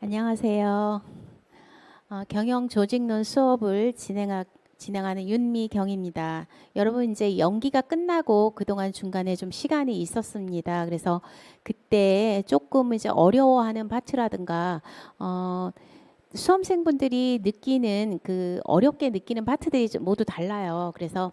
안녕하세요. 경영 조직론 수업을 진행하는 윤미경입니다. 여러분 이제 연기가 끝나고 그동안 중간에 좀 시간이 있었습니다. 그래서 그때 조금 이제 어려워하는 파트라든가 수험생분들이 느끼는 어렵게 느끼는 파트들이 모두 달라요. 그래서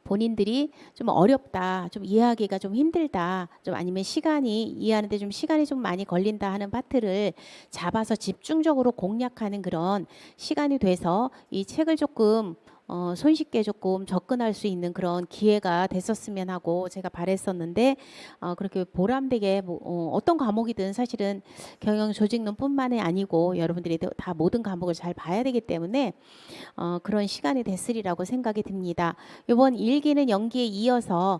본인들이 좀 어렵다, 좀 이해하기가 좀 힘들다, 좀 아니면 이해하는데 좀 시간이 좀 많이 걸린다 하는 파트를 잡아서 집중적으로 공략하는 그런 시간이 돼서 이 책을 조금 손쉽게 조금 접근할 수 있는 그런 기회가 됐었으면 하고 제가 바랬었는데 그렇게 보람되게 어떤 과목이든 사실은 경영 조직론뿐만이 아니고 여러분들이 다 모든 과목을 잘 봐야 되기 때문에 그런 시간이 됐으리라고 생각이 듭니다. 이번 일기는 연기에 이어서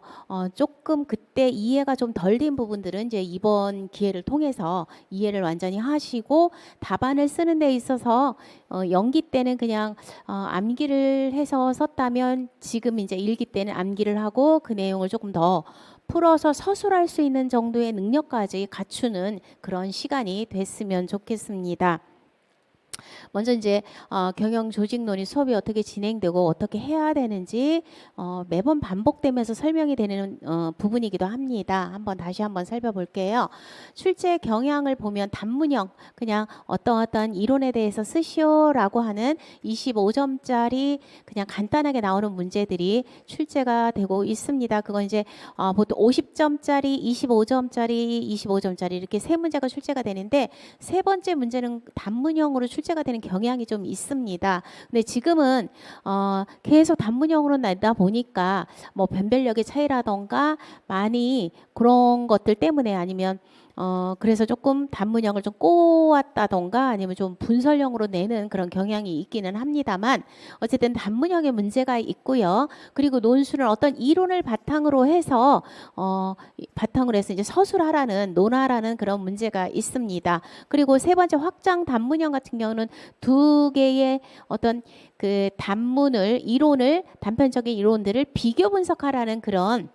조금 그때 이해가 좀 덜 된 부분들은 이제 이번 기회를 통해서 이해를 완전히 하시고 답안을 쓰는 데 있어서 연기 때는 그냥 암기를 해서 썼다면 지금 이제 일기 때는 암기를 하고 그 내용을 조금 더 풀어서 서술할 수 있는 정도의 능력까지 갖추는 그런 시간이 됐으면 좋겠습니다. 먼저 이제 경영 조직론이 수업이 어떻게 진행되고 어떻게 해야 되는지 매번 반복되면서 설명이 되는 부분이기도 합니다. 다시 한번 살펴볼게요. 출제 경향을 보면 단문형 그냥 어떠한 이론에 대해서 쓰시오라고 하는 25점짜리 그냥 간단하게 나오는 문제들이 출제가 되고 있습니다. 그건 이제 보통 50점짜리, 25점짜리 이렇게 세 문제가 출제가 되는데 세 번째 문제는 단문형으로 출제가 되는 경향이 좀 있습니다. 근데 지금은 계속 단문형으로 나다 보니까 뭐 변별력의 차이라던가 많이 그런 것들 때문에 아니면 그래서 조금 단문형을 좀 꼬았다던가 아니면 좀 분설형으로 내는 그런 경향이 있기는 합니다만 어쨌든 단문형의 문제가 있고요. 그리고 논술은 어떤 이론을 바탕으로 해서 이제 서술하라는 논하라는 그런 문제가 있습니다. 그리고 세 번째 확장 단문형 같은 경우는 두 개의 어떤 그 단편적인 이론들을 비교 분석하라는 그런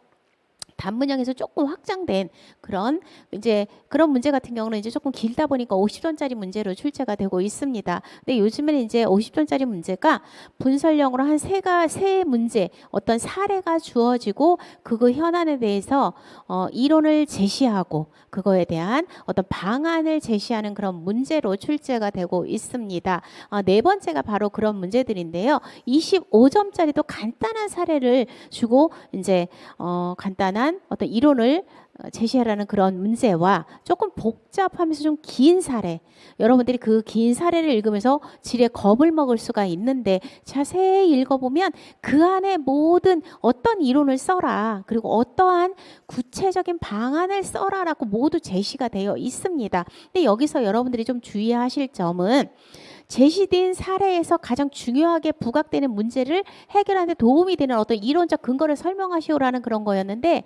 단문형에서 조금 확장된 그런 문제 같은 경우는 이제 조금 길다 보니까 50점짜리 문제로 출제가 되고 있습니다. 근데 요즘에는 이제 50점짜리 문제가 분설형으로 한 세 문제 어떤 사례가 주어지고 그거 현안에 대해서 이론을 제시하고 그거에 대한 어떤 방안을 제시하는 그런 문제로 출제가 되고 있습니다. 네 번째가 바로 그런 문제들인데요. 25점짜리도 간단한 사례를 주고 이제 간단한 어떤 이론을 제시하라는 그런 문제와 조금 복잡하면서 좀 긴 사례, 여러분들이 그 긴 사례를 읽으면서 지레 겁을 먹을 수가 있는데 자세히 읽어보면 그 안에 모든 어떤 이론을 써라 그리고 어떠한 구체적인 방안을 써라라고 모두 제시가 되어 있습니다. 근데 여기서 여러분들이 좀 주의하실 점은 제시된 사례에서 가장 중요하게 부각되는 문제를 해결하는 데 도움이 되는 어떤 이론적 근거를 설명하시오라는 그런 거였는데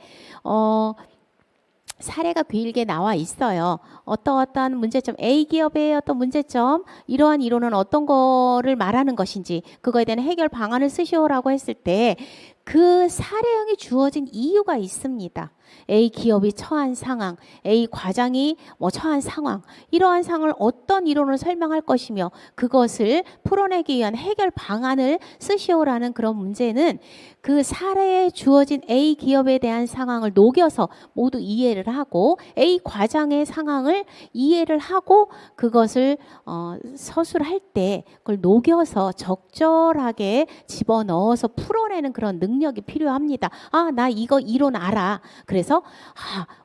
사례가 길게 나와 있어요. 어떠한 문제점, A 기업의 어떤 문제점, 이러한 이론은 어떤 거를 말하는 것인지 그거에 대한 해결 방안을 쓰시오라고 했을 때 그 사례형이 주어진 이유가 있습니다. A 기업이 처한 상황, A 과장이 처한 상황, 이러한 상황을 어떤 이론으로 설명할 것이며 그것을 풀어내기 위한 해결 방안을 쓰시오라는 그런 문제는 그 사례에 주어진 A 기업에 대한 상황을 녹여서 모두 이해를 하고 A 과장의 상황을 이해를 하고 그것을 서술할 때 그걸 녹여서 적절하게 집어넣어서 풀어내는 그런 능력이 필요합니다. 나 이거 이론 알아. 그래서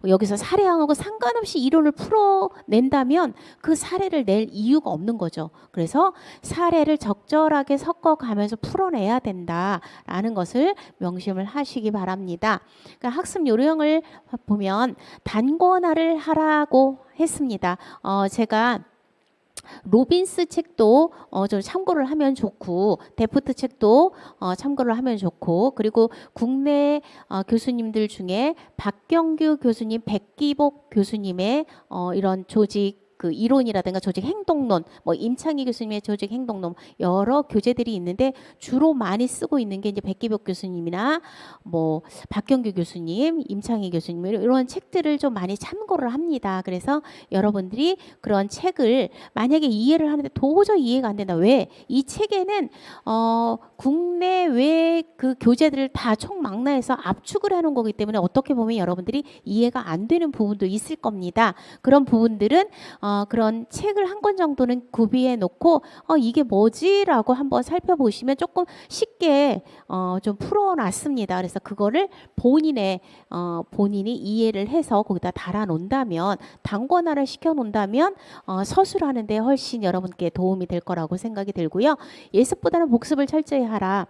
여기서 사례형하고 상관없이 이론을 풀어낸다면 그 사례를 낼 이유가 없는 거죠. 그래서 사례를 적절하게 섞어가면서 풀어내야 된다라는 것을 명심을 하시기 바랍니다. 그러니까 학습 요령을 보면 단권화를 하라고 했습니다. 제가 로빈스 책도 좀 참고를 하면 좋고 데프트 책도 참고를 하면 좋고 그리고 국내 교수님들 중에 박경규 교수님, 백기복 교수님의 이런 조직 그 이론이라든가 조직 행동론, 뭐 임창희 교수님의 조직 행동론 여러 교재들이 있는데 주로 많이 쓰고 있는 게 이제 백기복 교수님이나 뭐 박경규 교수님, 임창희 교수님 이런 책들을 좀 많이 참고를 합니다. 그래서 여러분들이 그런 책을 만약에 이해를 하는데 도저히 이해가 안 된다. 왜? 이 책에는 국내외 그 교재들을 다 총망라해서 압축을 해놓은 거기 때문에 어떻게 보면 여러분들이 이해가 안 되는 부분도 있을 겁니다. 그런 부분들은 그런 책을 한 권 정도는 구비해 놓고 이게 뭐지라고 한번 살펴보시면 조금 쉽게 좀 풀어놨습니다. 그래서 그거를 본인이 이해를 해서 거기다 달아 놓는다면 단권화를 시켜 놓는다면 서술하는데 훨씬 여러분께 도움이 될 거라고 생각이 들고요. 예습보다는 복습을 철저히 하라.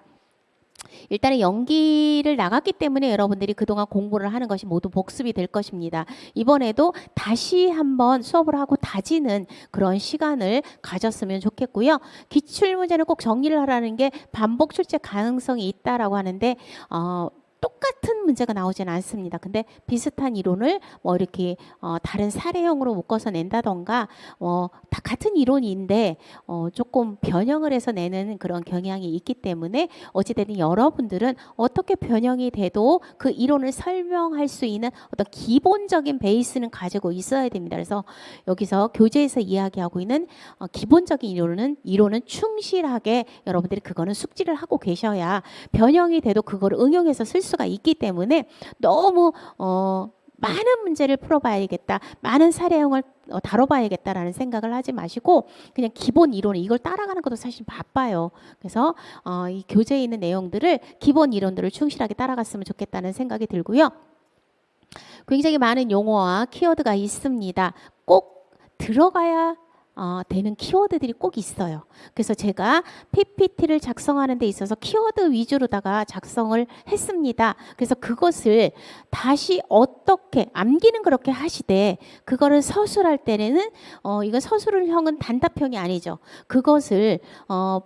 일단은 연기를 나갔기 때문에 여러분들이 그동안 공부를 하는 것이 모두 복습이 될 것입니다. 이번에도 다시 한번 수업을 하고 다지는 그런 시간을 가졌으면 좋겠고요. 기출문제는 꼭 정리를 하라는 게 반복 출제 가능성이 있다라고 하는데 똑같은 문제가 나오지는 않습니다. 근데 비슷한 이론을 뭐 이렇게 다른 사례형으로 묶어서 낸다던가 다 같은 이론인데 조금 변형을 해서 내는 그런 경향이 있기 때문에 어찌됐든 여러분들은 어떻게 변형이 돼도 그 이론을 설명할 수 있는 어떤 기본적인 베이스는 가지고 있어야 됩니다. 그래서 여기서 교재에서 이야기하고 있는 기본적인 이론은 충실하게 여러분들이 그거는 숙지를 하고 계셔야 변형이 돼도 그걸 응용해서 쓸 수가 있기 때문에 너무 많은 문제를 풀어봐야겠다, 많은 사례형을 다뤄봐야겠다라는 생각을 하지 마시고 그냥 기본 이론 이걸 따라가는 것도 사실 바빠요. 그래서 이 교재에 있는 내용들을 기본 이론들을 충실하게 따라갔으면 좋겠다는 생각이 들고요. 굉장히 많은 용어와 키워드가 있습니다. 꼭 들어가야 되는 키워드들이 꼭 있어요. 그래서 제가 PPT를 작성하는 데 있어서 키워드 위주로다가 작성을 했습니다. 그래서 그것을 다시 어떻게 암기는 그렇게 하시되 그거를 서술할 때는 이건 서술형은 단답형이 아니죠. 그것을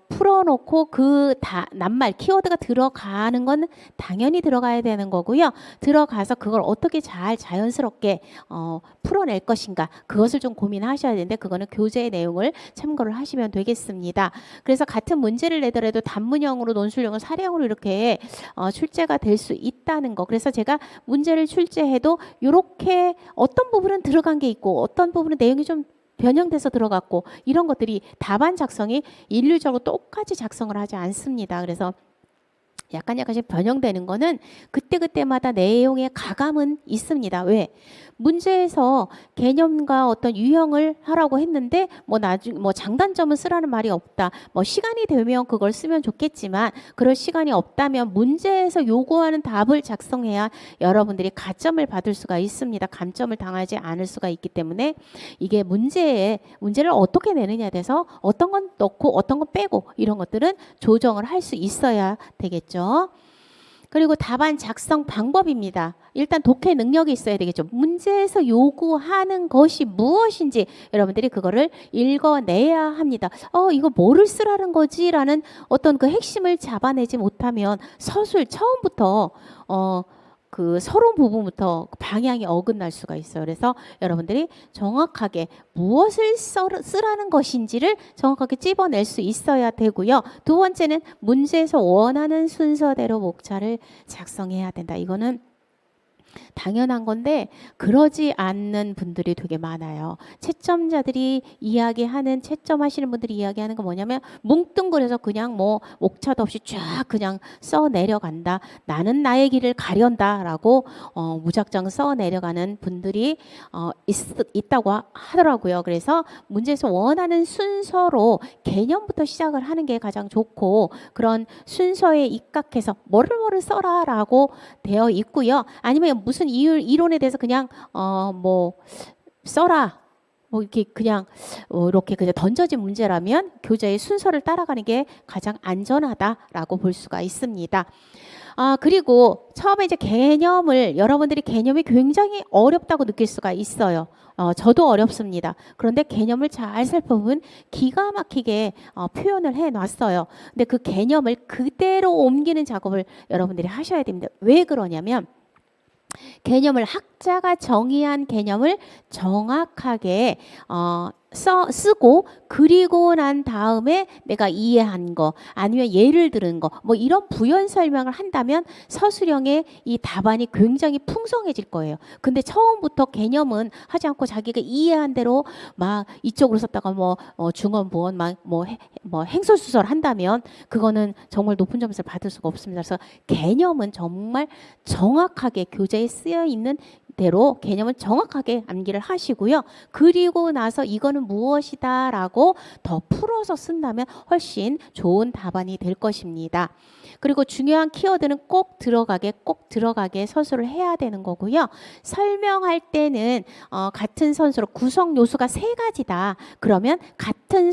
풀어놓고 그 낱말 키워드가 들어가는 건 당연히 들어가야 되는 거고요. 들어가서 그걸 어떻게 잘 자연스럽게 풀어낼 것인가 그것을 좀 고민하셔야 되는데 그거는 교재의 내용을 참고를 하시면 되겠습니다. 그래서 같은 문제를 내더라도 단문형으로 논술형으로 사례형으로 이렇게 출제가 될 수 있다는 거. 그래서 제가 문제를 출제해도 이렇게 어떤 부분은 들어간 게 있고 어떤 부분은 내용이 좀 변형돼서 들어갔고 이런 것들이 답안 작성이 일률적으로 똑같이 작성을 하지 않습니다. 그래서 약간씩 변형되는 거는 그때그때마다 내용의 가감은 있습니다. 왜? 문제에서 개념과 어떤 유형을 하라고 했는데 뭐 장단점은 쓰라는 말이 없다. 뭐 시간이 되면 그걸 쓰면 좋겠지만 그럴 시간이 없다면 문제에서 요구하는 답을 작성해야 여러분들이 가점을 받을 수가 있습니다. 감점을 당하지 않을 수가 있기 때문에 이게 문제를 어떻게 내느냐에 대해서 어떤 건 넣고 어떤 건 빼고 이런 것들은 조정을 할 수 있어야 되겠죠. 그리고 답안 작성 방법입니다. 일단 독해 능력이 있어야 되겠죠. 문제에서 요구하는 것이 무엇인지 여러분들이 그거를 읽어내야 합니다. 이거 뭐를 쓰라는 거지? 라는 어떤 그 핵심을 잡아내지 못하면 서술 처음부터 그 서론 부분부터 방향이 어긋날 수가 있어요. 그래서 여러분들이 정확하게 무엇을 쓰라는 것인지를 정확하게 찝어낼 수 있어야 되고요. 두 번째는 문제에서 원하는 순서대로 목차를 작성해야 된다. 이거는 당연한 건데 그러지 않는 분들이 되게 많아요. 채점자들이 채점하시는 분들이 이야기하는 건 뭐냐면 뭉뚱그려서 그냥 뭐 목차도 없이 쫙 그냥 써 내려간다. 나는 나의 길을 가련다라고 무작정 써 내려가는 분들이 있다고 하더라고요. 그래서 문제에서 원하는 순서로 개념부터 시작을 하는 게 가장 좋고 그런 순서에 입각해서 뭐를 써라라고 되어 있고요. 아니면 무슨 이론에 대해서 그냥 뭐 써라 뭐 이렇게 그냥 이렇게 그냥 던져진 문제라면 교재의 순서를 따라가는 게 가장 안전하다라고 볼 수가 있습니다. 그리고 처음에 이제 여러분들이 개념이 굉장히 어렵다고 느낄 수가 있어요. 저도 어렵습니다. 그런데 개념을 잘 살펴보면 기가 막히게 표현을 해놨어요. 근데 그 개념을 그대로 옮기는 작업을 여러분들이 하셔야 됩니다. 왜 그러냐면 개념을 학자가 정의한 개념을 정확하게 쓰고 그리고 난 다음에 내가 이해한 거 아니면 예를 들은 거 뭐 이런 부연 설명을 한다면 서술형의 이 답안이 굉장히 풍성해질 거예요. 근데 처음부터 개념은 하지 않고 자기가 이해한 대로 막 이쪽으로 썼다가 뭐 중언부언 뭐 행설수설 한다면 그거는 정말 높은 점수를 받을 수가 없습니다. 그래서 개념은 정말 정확하게 교재에 쓰여 있는 대로 개념은 정확하게 암기를 하시고요. 그리고 나서 이거는 무엇이다 라고 더 풀어서 쓴다면 훨씬 좋은 답안이 될 것입니다. 그리고 중요한 키워드는 꼭 들어가게 서술을 해야 되는 거고요. 설명할 때는 같은 선수로 구성 요소가 세 가지다. 그러면 같은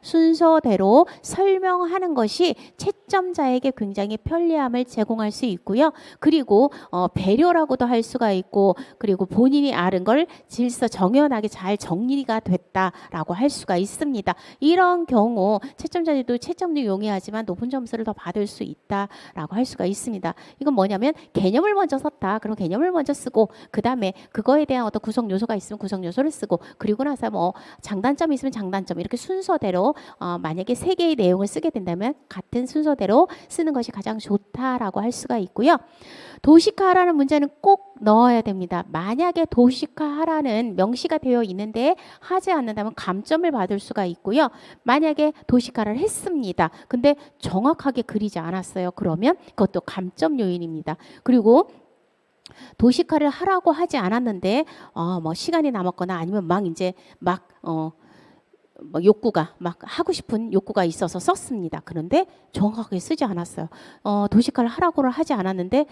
순서대로 설명하는 것이 채점자에게 굉장히 편리함을 제공할 수 있고요. 그리고 배려라고도 할 수가 있고 그리고 본인이 아는 걸 질서 정연하게 잘 정리가 됐다라고 할 수가 있습니다. 이런 경우 채점자들도 채점도 용이하지만 높은 점수를 더 받을 수 있다라고 할 수가 있습니다. 이건 뭐냐면 개념을 먼저 썼다. 그럼 개념을 먼저 쓰고 그 다음에 그거에 대한 어떤 구성 요소가 있으면 구성 요소를 쓰고 그리고 나서 뭐 장단점이 있으면 장단점 이렇게 순서대로 만약에 세 개의 내용을 쓰게 된다면 같은 순서대로 쓰는 것이 가장 좋다라고 할 수가 있고요. 도식화하라는 문제는 꼭 넣어야 됩니다. 만약에 도식화하라는 명시가 되어 있는데 하지 않는다면 감점을 받을 수가 있고요. 만약에 도식화를 했습니다. 근데 정확하게 그리지 않았어요. 그러면 그것도 감점 요인입니다. 그리고 도식화를 하라고 하지 않았는데 뭐 시간이 남았거나 아니면 뭐 욕구가 막 하고 싶은 욕구가 있어서 썼습니다. 그런데 정확하게 쓰지 않았어요. 도식화를 하라고를 하지 않았는데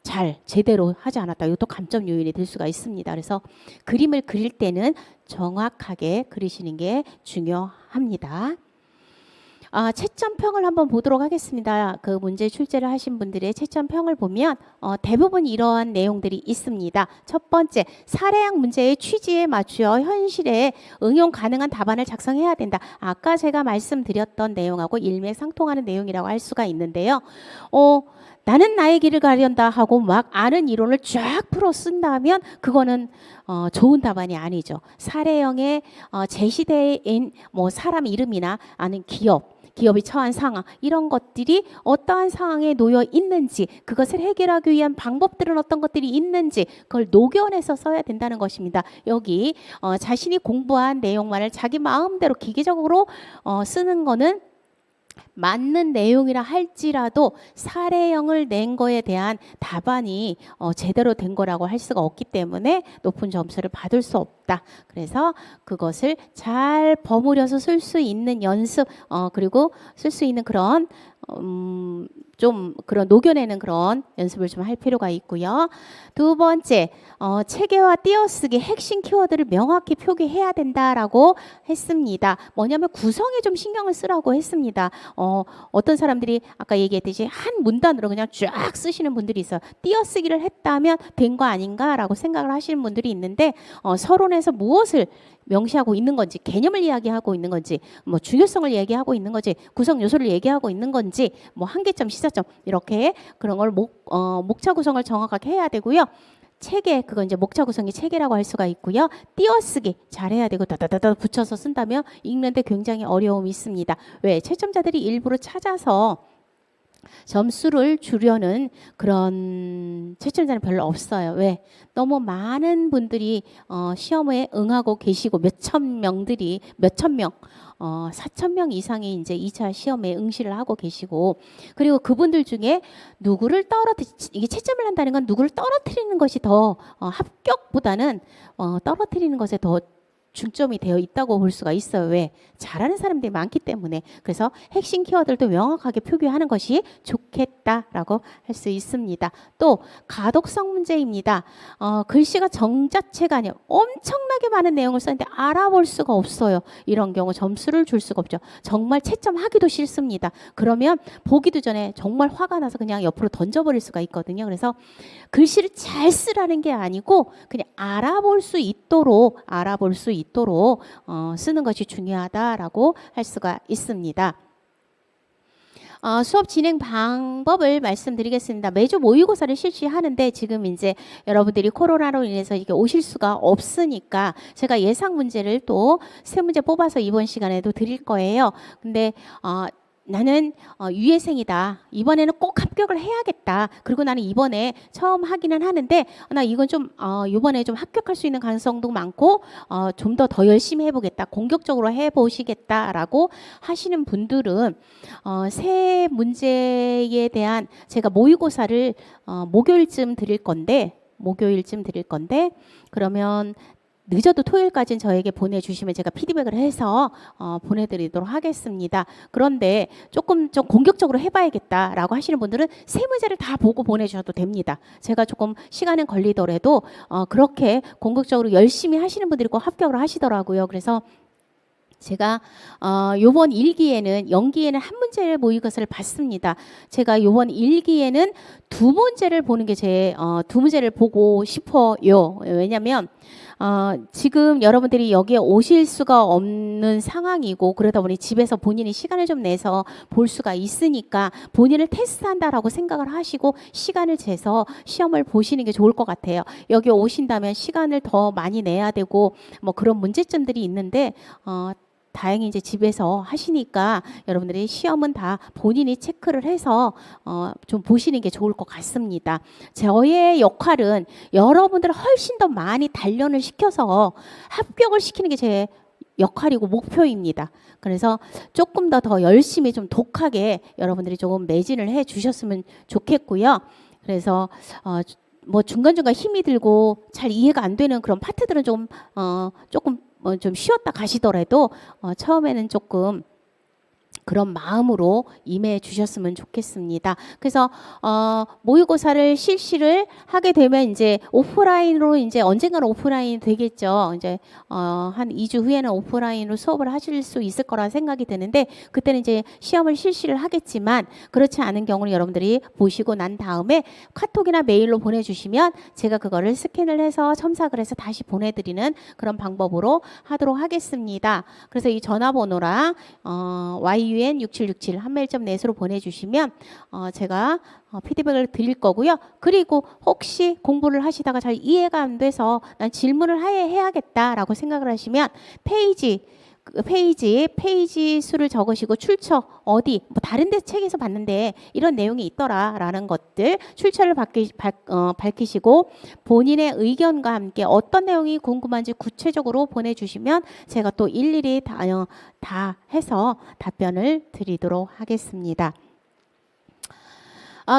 잘 제대로 하지 않았다. 이것도 감점 요인이 될 수가 있습니다. 그래서 그림을 그릴 때는 정확하게 그리시는 게 중요합니다. 채점평을 한번 보도록 하겠습니다. 그 문제 출제를 하신 분들의 채점평을 보면 대부분 이러한 내용들이 있습니다. 첫 번째, 사례형 문제의 취지에 맞추어 현실에 응용 가능한 답안을 작성해야 된다. 아까 제가 말씀드렸던 내용하고 일맥상통하는 내용이라고 할 수가 있는데요. 나는 나의 길을 가련다 하고 막 아는 이론을 쫙 풀어 쓴다면 그거는 좋은 답안이 아니죠. 사례형의 제시대인 뭐 사람 이름이나 아는 기업이 처한 상황 이런 것들이 어떠한 상황에 놓여 있는지 그것을 해결하기 위한 방법들은 어떤 것들이 있는지 그걸 녹여내서 써야 된다는 것입니다. 여기 자신이 공부한 내용만을 자기 마음대로 기계적으로 쓰는 거는 맞는 내용이라 할지라도 사례형을 낸 거에 대한 답안이 제대로 된 거라고 할 수가 없기 때문에 높은 점수를 받을 수 없다. 그래서 그것을 잘 버무려서 쓸 수 있는 연습 그리고 쓸 수 있는 그런 좀 그런 녹여내는 그런 연습을 좀 할 필요가 있고요. 두 번째, 체계와 띄어쓰기 핵심 키워드를 명확히 표기해야 된다라고 했습니다. 뭐냐면 구성에 좀 신경을 쓰라고 했습니다. 어떤 사람들이 아까 얘기했듯이 한 문단으로 그냥 쫙 쓰시는 분들이 있어요. 띄어쓰기를 했다면 된 거 아닌가라고 생각을 하시는 분들이 있는데 서론에서 무엇을 명시하고 있는 건지 개념을 이야기하고 있는 건지 뭐 중요성을 얘기하고 있는 건지 구성 요소를 얘기하고 있는 건지 뭐 한계점 시사점 이렇게 그런 걸 목차 구성을 정확하게 해야 되고요. 체계 그건 이제 목차 구성이 체계라고 할 수가 있고요. 띄어쓰기 잘해야 되고 다다다다 붙여서 쓴다면 읽는데 굉장히 어려움이 있습니다. 왜 채점자들이 일부러 찾아서 점수를 주려는 그런 채점자는 별로 없어요. 왜? 너무 많은 분들이 시험에 응하고 계시고 몇천 명 4,000명 이상이 이제 2차 시험에 응시를 하고 계시고 그리고 그분들 중에 이게 채점을 한다는 건 누구를 떨어뜨리는 것이 더 합격보다는 떨어뜨리는 것에 더 중점이 되어 있다고 볼 수가 있어요. 왜? 잘하는 사람들이 많기 때문에. 그래서 핵심 키워드도 명확하게 표기하는 것이 좋겠다라고 할 수 있습니다. 또 가독성 문제입니다. 글씨가 정자체가 아니에요. 엄청나게 많은 내용을 썼는데 알아볼 수가 없어요. 이런 경우 점수를 줄 수가 없죠. 정말 채점하기도 싫습니다. 그러면 보기도 전에 정말 화가 나서 그냥 옆으로 던져버릴 수가 있거든요. 그래서 글씨를 잘 쓰라는 게 아니고 그냥 알아볼 수 있도록 쓰는 것이 중요하다라고 할 수가 있습니다. 수업 진행 방법을 말씀드리겠습니다. 매주 모의고사를 실시하는데 지금 이제 여러분들이 코로나로 인해서 이게 오실 수가 없으니까 제가 예상 문제를 또 세 문제 뽑아서 이번 시간에도 드릴 거예요. 근데 나는 유예생이다. 이번에는 꼭 합격을 해야겠다. 그리고 나는 이번에 처음 하기는 하는데 나 이건 좀 이번에 좀 합격할 수 있는 가능성도 많고 좀 더 열심히 해보겠다. 공격적으로 해보시겠다라고 하시는 분들은 새 문제에 대한 제가 모의고사를 목요일쯤 드릴 건데 그러면 늦어도 토요일까지는 저에게 보내주시면 제가 피드백을 해서 보내드리도록 하겠습니다. 그런데 조금 좀 공격적으로 해봐야겠다라고 하시는 분들은 세 문제를 다 보고 보내주셔도 됩니다. 제가 조금 시간은 걸리더라도 그렇게 공격적으로 열심히 하시는 분들이 꼭 합격을 하시더라고요. 그래서 제가 요번 1기에는 연기에는 한 문제를 모의고사를 봤습니다. 제가 요번 1기에는 두 문제를 보는 게 두 문제를 보고 싶어요. 왜냐면 지금 여러분들이 여기에 오실 수가 없는 상황이고 그러다 보니 집에서 본인이 시간을 좀 내서 볼 수가 있으니까 본인을 테스트한다라고 생각을 하시고 시간을 재서 시험을 보시는 게 좋을 것 같아요. 여기 오신다면 시간을 더 많이 내야 되고 뭐 그런 문제점들이 있는데 다행히 이제 집에서 하시니까 여러분들이 시험은 다 본인이 체크를 해서 좀 보시는 게 좋을 것 같습니다. 저의 역할은 여러분들을 훨씬 더 많이 단련을 시켜서 합격을 시키는 게 제 역할이고 목표입니다. 그래서 조금 더 열심히 좀 독하게 여러분들이 조금 매진을 해 주셨으면 좋겠고요. 그래서 뭐 중간중간 힘이 들고 잘 이해가 안 되는 그런 파트들은 조금 좀 쉬었다 가시더라도 처음에는 조금 그런 마음으로 임해 주셨으면 좋겠습니다. 그래서 모의고사를 실시를 하게 되면 이제 오프라인으로 이제 언젠가는 오프라인이 되겠죠. 이제 한 2주 후에는 오프라인으로 수업을 하실 수 있을 거라 생각이 드는데 그때는 이제 시험을 실시를 하겠지만 그렇지 않은 경우는 여러분들이 보시고 난 다음에 카톡이나 메일로 보내주시면 제가 그거를 스캔을 해서 첨삭을 해서 다시 보내드리는 그런 방법으로 하도록 하겠습니다. 그래서 이 전화번호랑 YUN6767 한메일.net으로 보내주시면 제가 피드백을 드릴 거고요. 그리고 혹시 공부를 하시다가 잘 이해가 안 돼서 난 질문을 해야겠다라고 생각을 하시면 페이지 수를 적으시고 출처 어디 뭐 다른 데 책에서 봤는데 이런 내용이 있더라라는 것들 출처를 밝히시고 본인의 의견과 함께 어떤 내용이 궁금한지 구체적으로 보내주시면 제가 또 일일이 다 해서 답변을 드리도록 하겠습니다.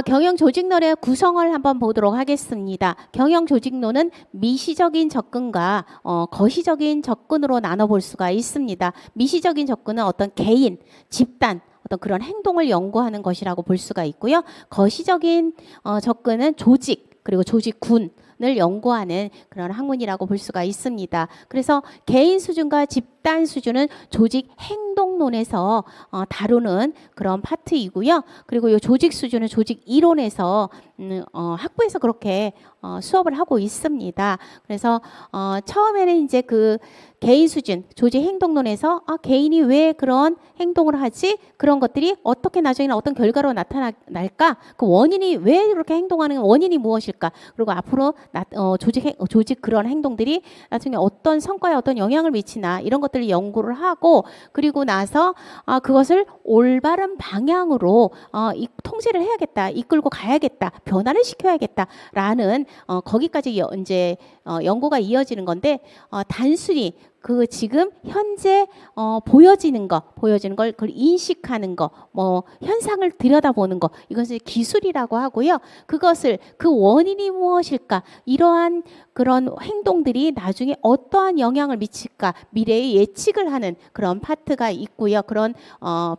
경영조직론의 구성을 한번 보도록 하겠습니다. 경영조직론은 미시적인 접근과 거시적인 접근으로 나눠볼 수가 있습니다. 미시적인 접근은 어떤 개인, 집단, 어떤 그런 행동을 연구하는 것이라고 볼 수가 있고요. 거시적인 접근은 조직, 그리고 조직군을 연구하는 그런 학문이라고 볼 수가 있습니다. 그래서 개인 수준과 집단 수준은 조직 행동론에서 다루는 그런 파트이고요. 그리고 이 조직 수준은 조직 이론에서 학부에서 그렇게 수업을 하고 있습니다. 그래서 처음에는 이제 그 개인 수준, 조직 행동론에서 개인이 왜 그런 행동을 하지? 그런 것들이 어떻게 나중에는 어떤 결과로 나타날까? 그 원인이 왜 이렇게 행동하는 원인이 무엇일까? 그리고 앞으로 조직 그런 행동들이 나중에 어떤 성과에 어떤 영향을 미치나 이런 것들을 연구를 하고 그리고 나서 그것을 올바른 방향으로 통제를 해야겠다, 이끌고 가야겠다, 변화를 시켜야겠다라는 거기까지 이제 연구가 이어지는 건데 단순히 그 지금 현재 보여지는 걸 그걸 인식하는 거, 뭐 현상을 들여다보는 거 이것을 기술이라고 하고요. 그것을 그 원인이 무엇일까? 이러한 그런 행동들이 나중에 어떠한 영향을 미칠까? 미래의 예측을 하는 그런 파트가 있고요. 그런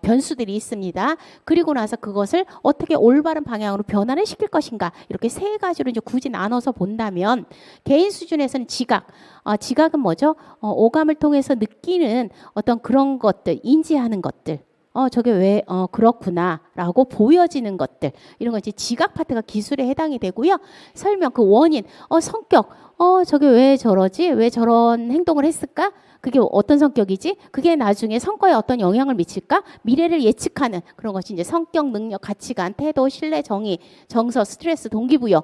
변수들이 있습니다. 그리고 나서 그것을 어떻게 올바른 방향으로 변화를 시킬 것인가? 이렇게 세 가지로 이제 굳이 나눠서 본다면 개인 수준에서는 지각은 뭐죠? 오감을 통해서 느끼는 어떤 그런 것들, 인지하는 것들. 저게 왜 그렇구나라고 보여지는 것들 이런 거 이제 지각 파트가 기술에 해당이 되고요. 설명 그 원인, 성격, 저게 왜 저러지? 왜 저런 행동을 했을까? 그게 어떤 성격이지? 그게 나중에 성과에 어떤 영향을 미칠까? 미래를 예측하는 그런 것이 이제 성격, 능력, 가치관, 태도, 신뢰, 정의, 정서, 스트레스, 동기부여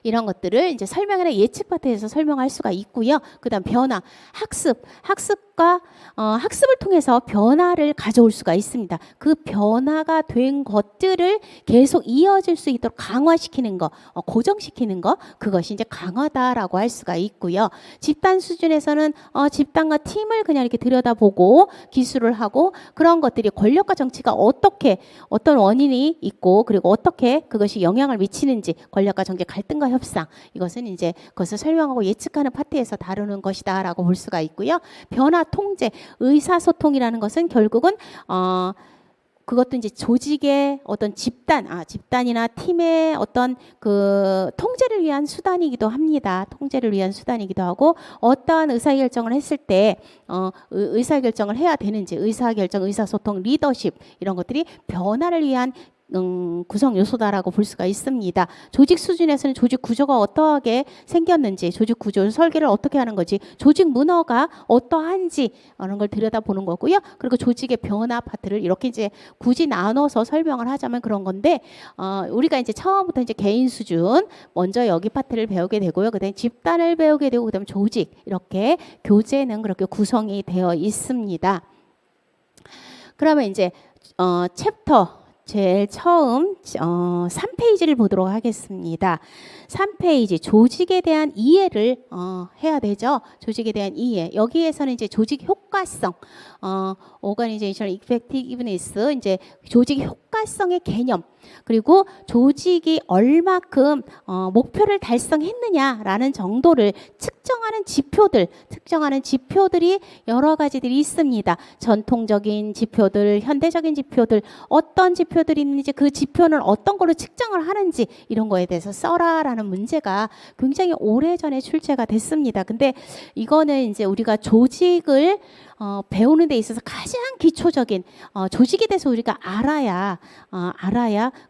이런 것들을 이제 설명이나 예측 파트에서 설명할 수가 있고요. 그다음 변화, 학습과 학습을 통해서 변화를 가져올 수가 있습니다. 그 변화가 된 것들을 계속 이어질 수 있도록 강화시키는 거, 고정시키는 거, 그것이 이제 강화다라고 할 수가 있고요. 집단 수준에서는 집단과 팀을 그냥 이렇게 들여다보고 기술을 하고 그런 것들이 권력과 정치가 어떻게 어떤 원인이 있고 그리고 어떻게 그것이 영향을 미치는지 권력과 정치 갈등과 협상 이것은 이제 그것을 설명하고 예측하는 파트에서 다루는 것이다라고 볼 수가 있고요. 변화 통제, 의사소통이라는 것은 결국은 그것도 이제 조직의 어떤 집단이나 팀의 어떤 그 통제를 위한 수단이기도 합니다. 통제를 위한 수단이기도 하고 어떠한 의사결정을 했을 때 의사결정을 해야 되는지 의사결정, 의사소통, 리더십 이런 것들이 변화를 위한 구성 요소다라고 볼 수가 있습니다. 조직 수준에서는 조직 구조가 어떠하게 생겼는지, 조직 구조 설계를 어떻게 하는 거지, 조직 문화가 어떠한지 이런 걸 들여다보는 거고요. 그리고 조직의 변화 파트를 이렇게 이제 굳이 나눠서 설명을 하자면 그런 건데, 우리가 이제 처음부터 이제 개인 수준 먼저 여기 파트를 배우게 되고요. 그다음에 집단을 배우게 되고 그다음에 조직 이렇게 교재는 그렇게 구성이 되어 있습니다. 그러면 이제 챕터 제일 처음 3페이지를 보도록 하겠습니다. 3페이지 조직에 대한 이해를 해야 되죠. 조직에 대한 이해. 여기에서는 이제 조직 효과성, Organizational Effectiveness, 이제 조직 효과성의 개념. 그리고 조직이 얼마큼 목표를 달성했느냐라는 정도를 측정하는 지표들이 여러 가지들이 있습니다. 전통적인 지표들, 현대적인 지표들, 어떤 지표들이 있는지 그 지표는 어떤 걸로 측정을 하는지 이런 거에 대해서 써라라는 문제가 굉장히 오래전에 출제가 됐습니다. 근데 이거는 이제 우리가 조직을 배우는 데 있어서 가장 기초적인 조직에 대해서 우리가 알아야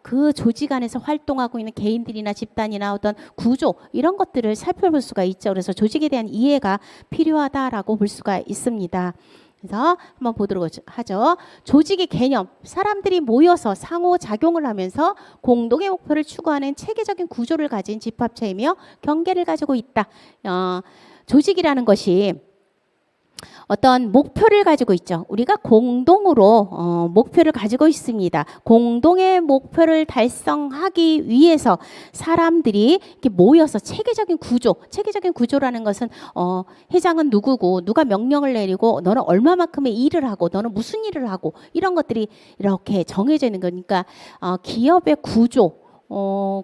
그 조직 안에서 활동하고 있는 개인들이나 집단이나 어떤 구조 이런 것들을 살펴볼 수가 있죠. 그래서 조직에 대한 이해가 필요하다라고 볼 수가 있습니다. 그래서 한번 보도록 하죠. 조직의 개념, 사람들이 모여서 상호작용을 하면서 공동의 목표를 추구하는 체계적인 구조를 가진 집합체이며 경계를 가지고 있다. 조직이라는 것이 어떤 목표를 가지고 있죠. 우리가 공동으로 목표를 가지고 있습니다. 공동의 목표를 달성하기 위해서 사람들이 이렇게 모여서 체계적인 구조라는 것은 회장은 누구고 누가 명령을 내리고 너는 얼마만큼의 일을 하고 너는 무슨 일을 하고 이런 것들이 이렇게 정해져 있는 거니까 기업의 구조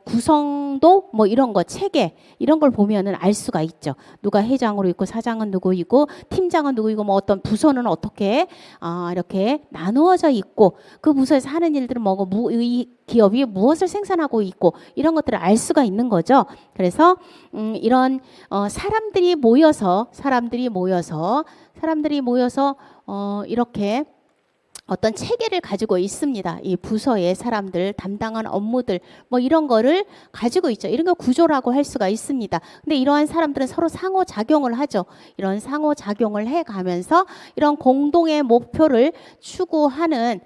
구성도 뭐 이런 거 체계 이런 걸 보면은 알 수가 있죠. 누가 회장으로 있고 사장은 누구이고 팀장은 누구이고 뭐 어떤 부서는 어떻게 이렇게 나누어져 있고 그 부서에서 하는 일들은 뭐고 이 기업이 무엇을 생산하고 있고 이런 것들을 알 수가 있는 거죠. 그래서 이런 사람들이 모여서 이렇게 어떤 체계를 가지고 있습니다. 이 부서의 사람들 담당한 업무들 뭐 이런 거를 가지고 있죠. 이런 거 구조라고 할 수가 있습니다. 근데 이러한 사람들은 서로 상호작용을 하죠. 이런 상호작용을 해가면서 이런 공동의 목표를 추구하는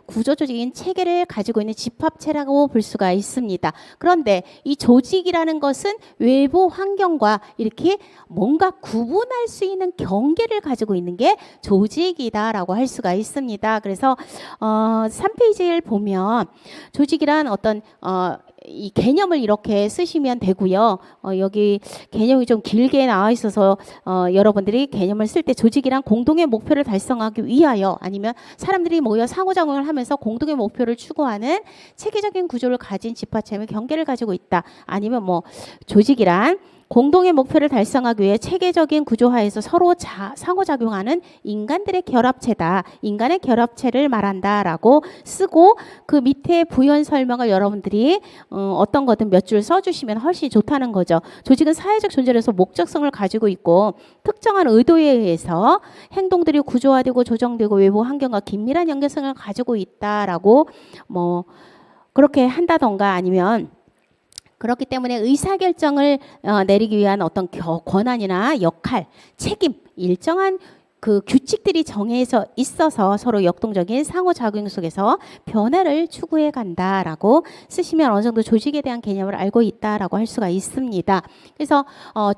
구조조직인 체계를 가지고 있는 집합체라고 볼 수가 있습니다. 그런데 이 조직이라는 것은 외부 환경과 이렇게 뭔가 구분할 수 있는 경계를 가지고 있는 게 조직이다라고 할 수가 있습니다. 그래서 3페이지를 보면 조직이란 어떤 이 개념을 이렇게 쓰시면 되고요. 여기 개념이 좀 길게 나와 있어서 여러분들이 개념을 쓸 때 조직이란 공동의 목표를 달성하기 위하여 아니면 사람들이 모여 상호작용을 하면서 공동의 목표를 추구하는 체계적인 구조를 가진 집합체의 경계를 가지고 있다. 아니면 뭐 조직이란 공동의 목표를 달성하기 위해 체계적인 구조화에서 서로 상호작용하는 인간들의 결합체다. 인간의 결합체를 말한다라고 쓰고 그 밑에 부연 설명을 여러분들이 어떤 거든 몇 줄 써주시면 훨씬 좋다는 거죠. 조직은 사회적 존재로서 목적성을 가지고 있고 특정한 의도에 의해서 행동들이 구조화되고 조정되고 외부 환경과 긴밀한 연결성을 가지고 있다라고 뭐 그렇게 한다던가 아니면 그렇기 때문에 의사결정을 내리기 위한 어떤 권한이나 역할, 책임, 일정한 그 규칙들이 정해져 있어서 서로 역동적인 상호작용 속에서 변화를 추구해 간다라고 쓰시면 어느 정도 조직에 대한 개념을 알고 있다라고 할 수가 있습니다. 그래서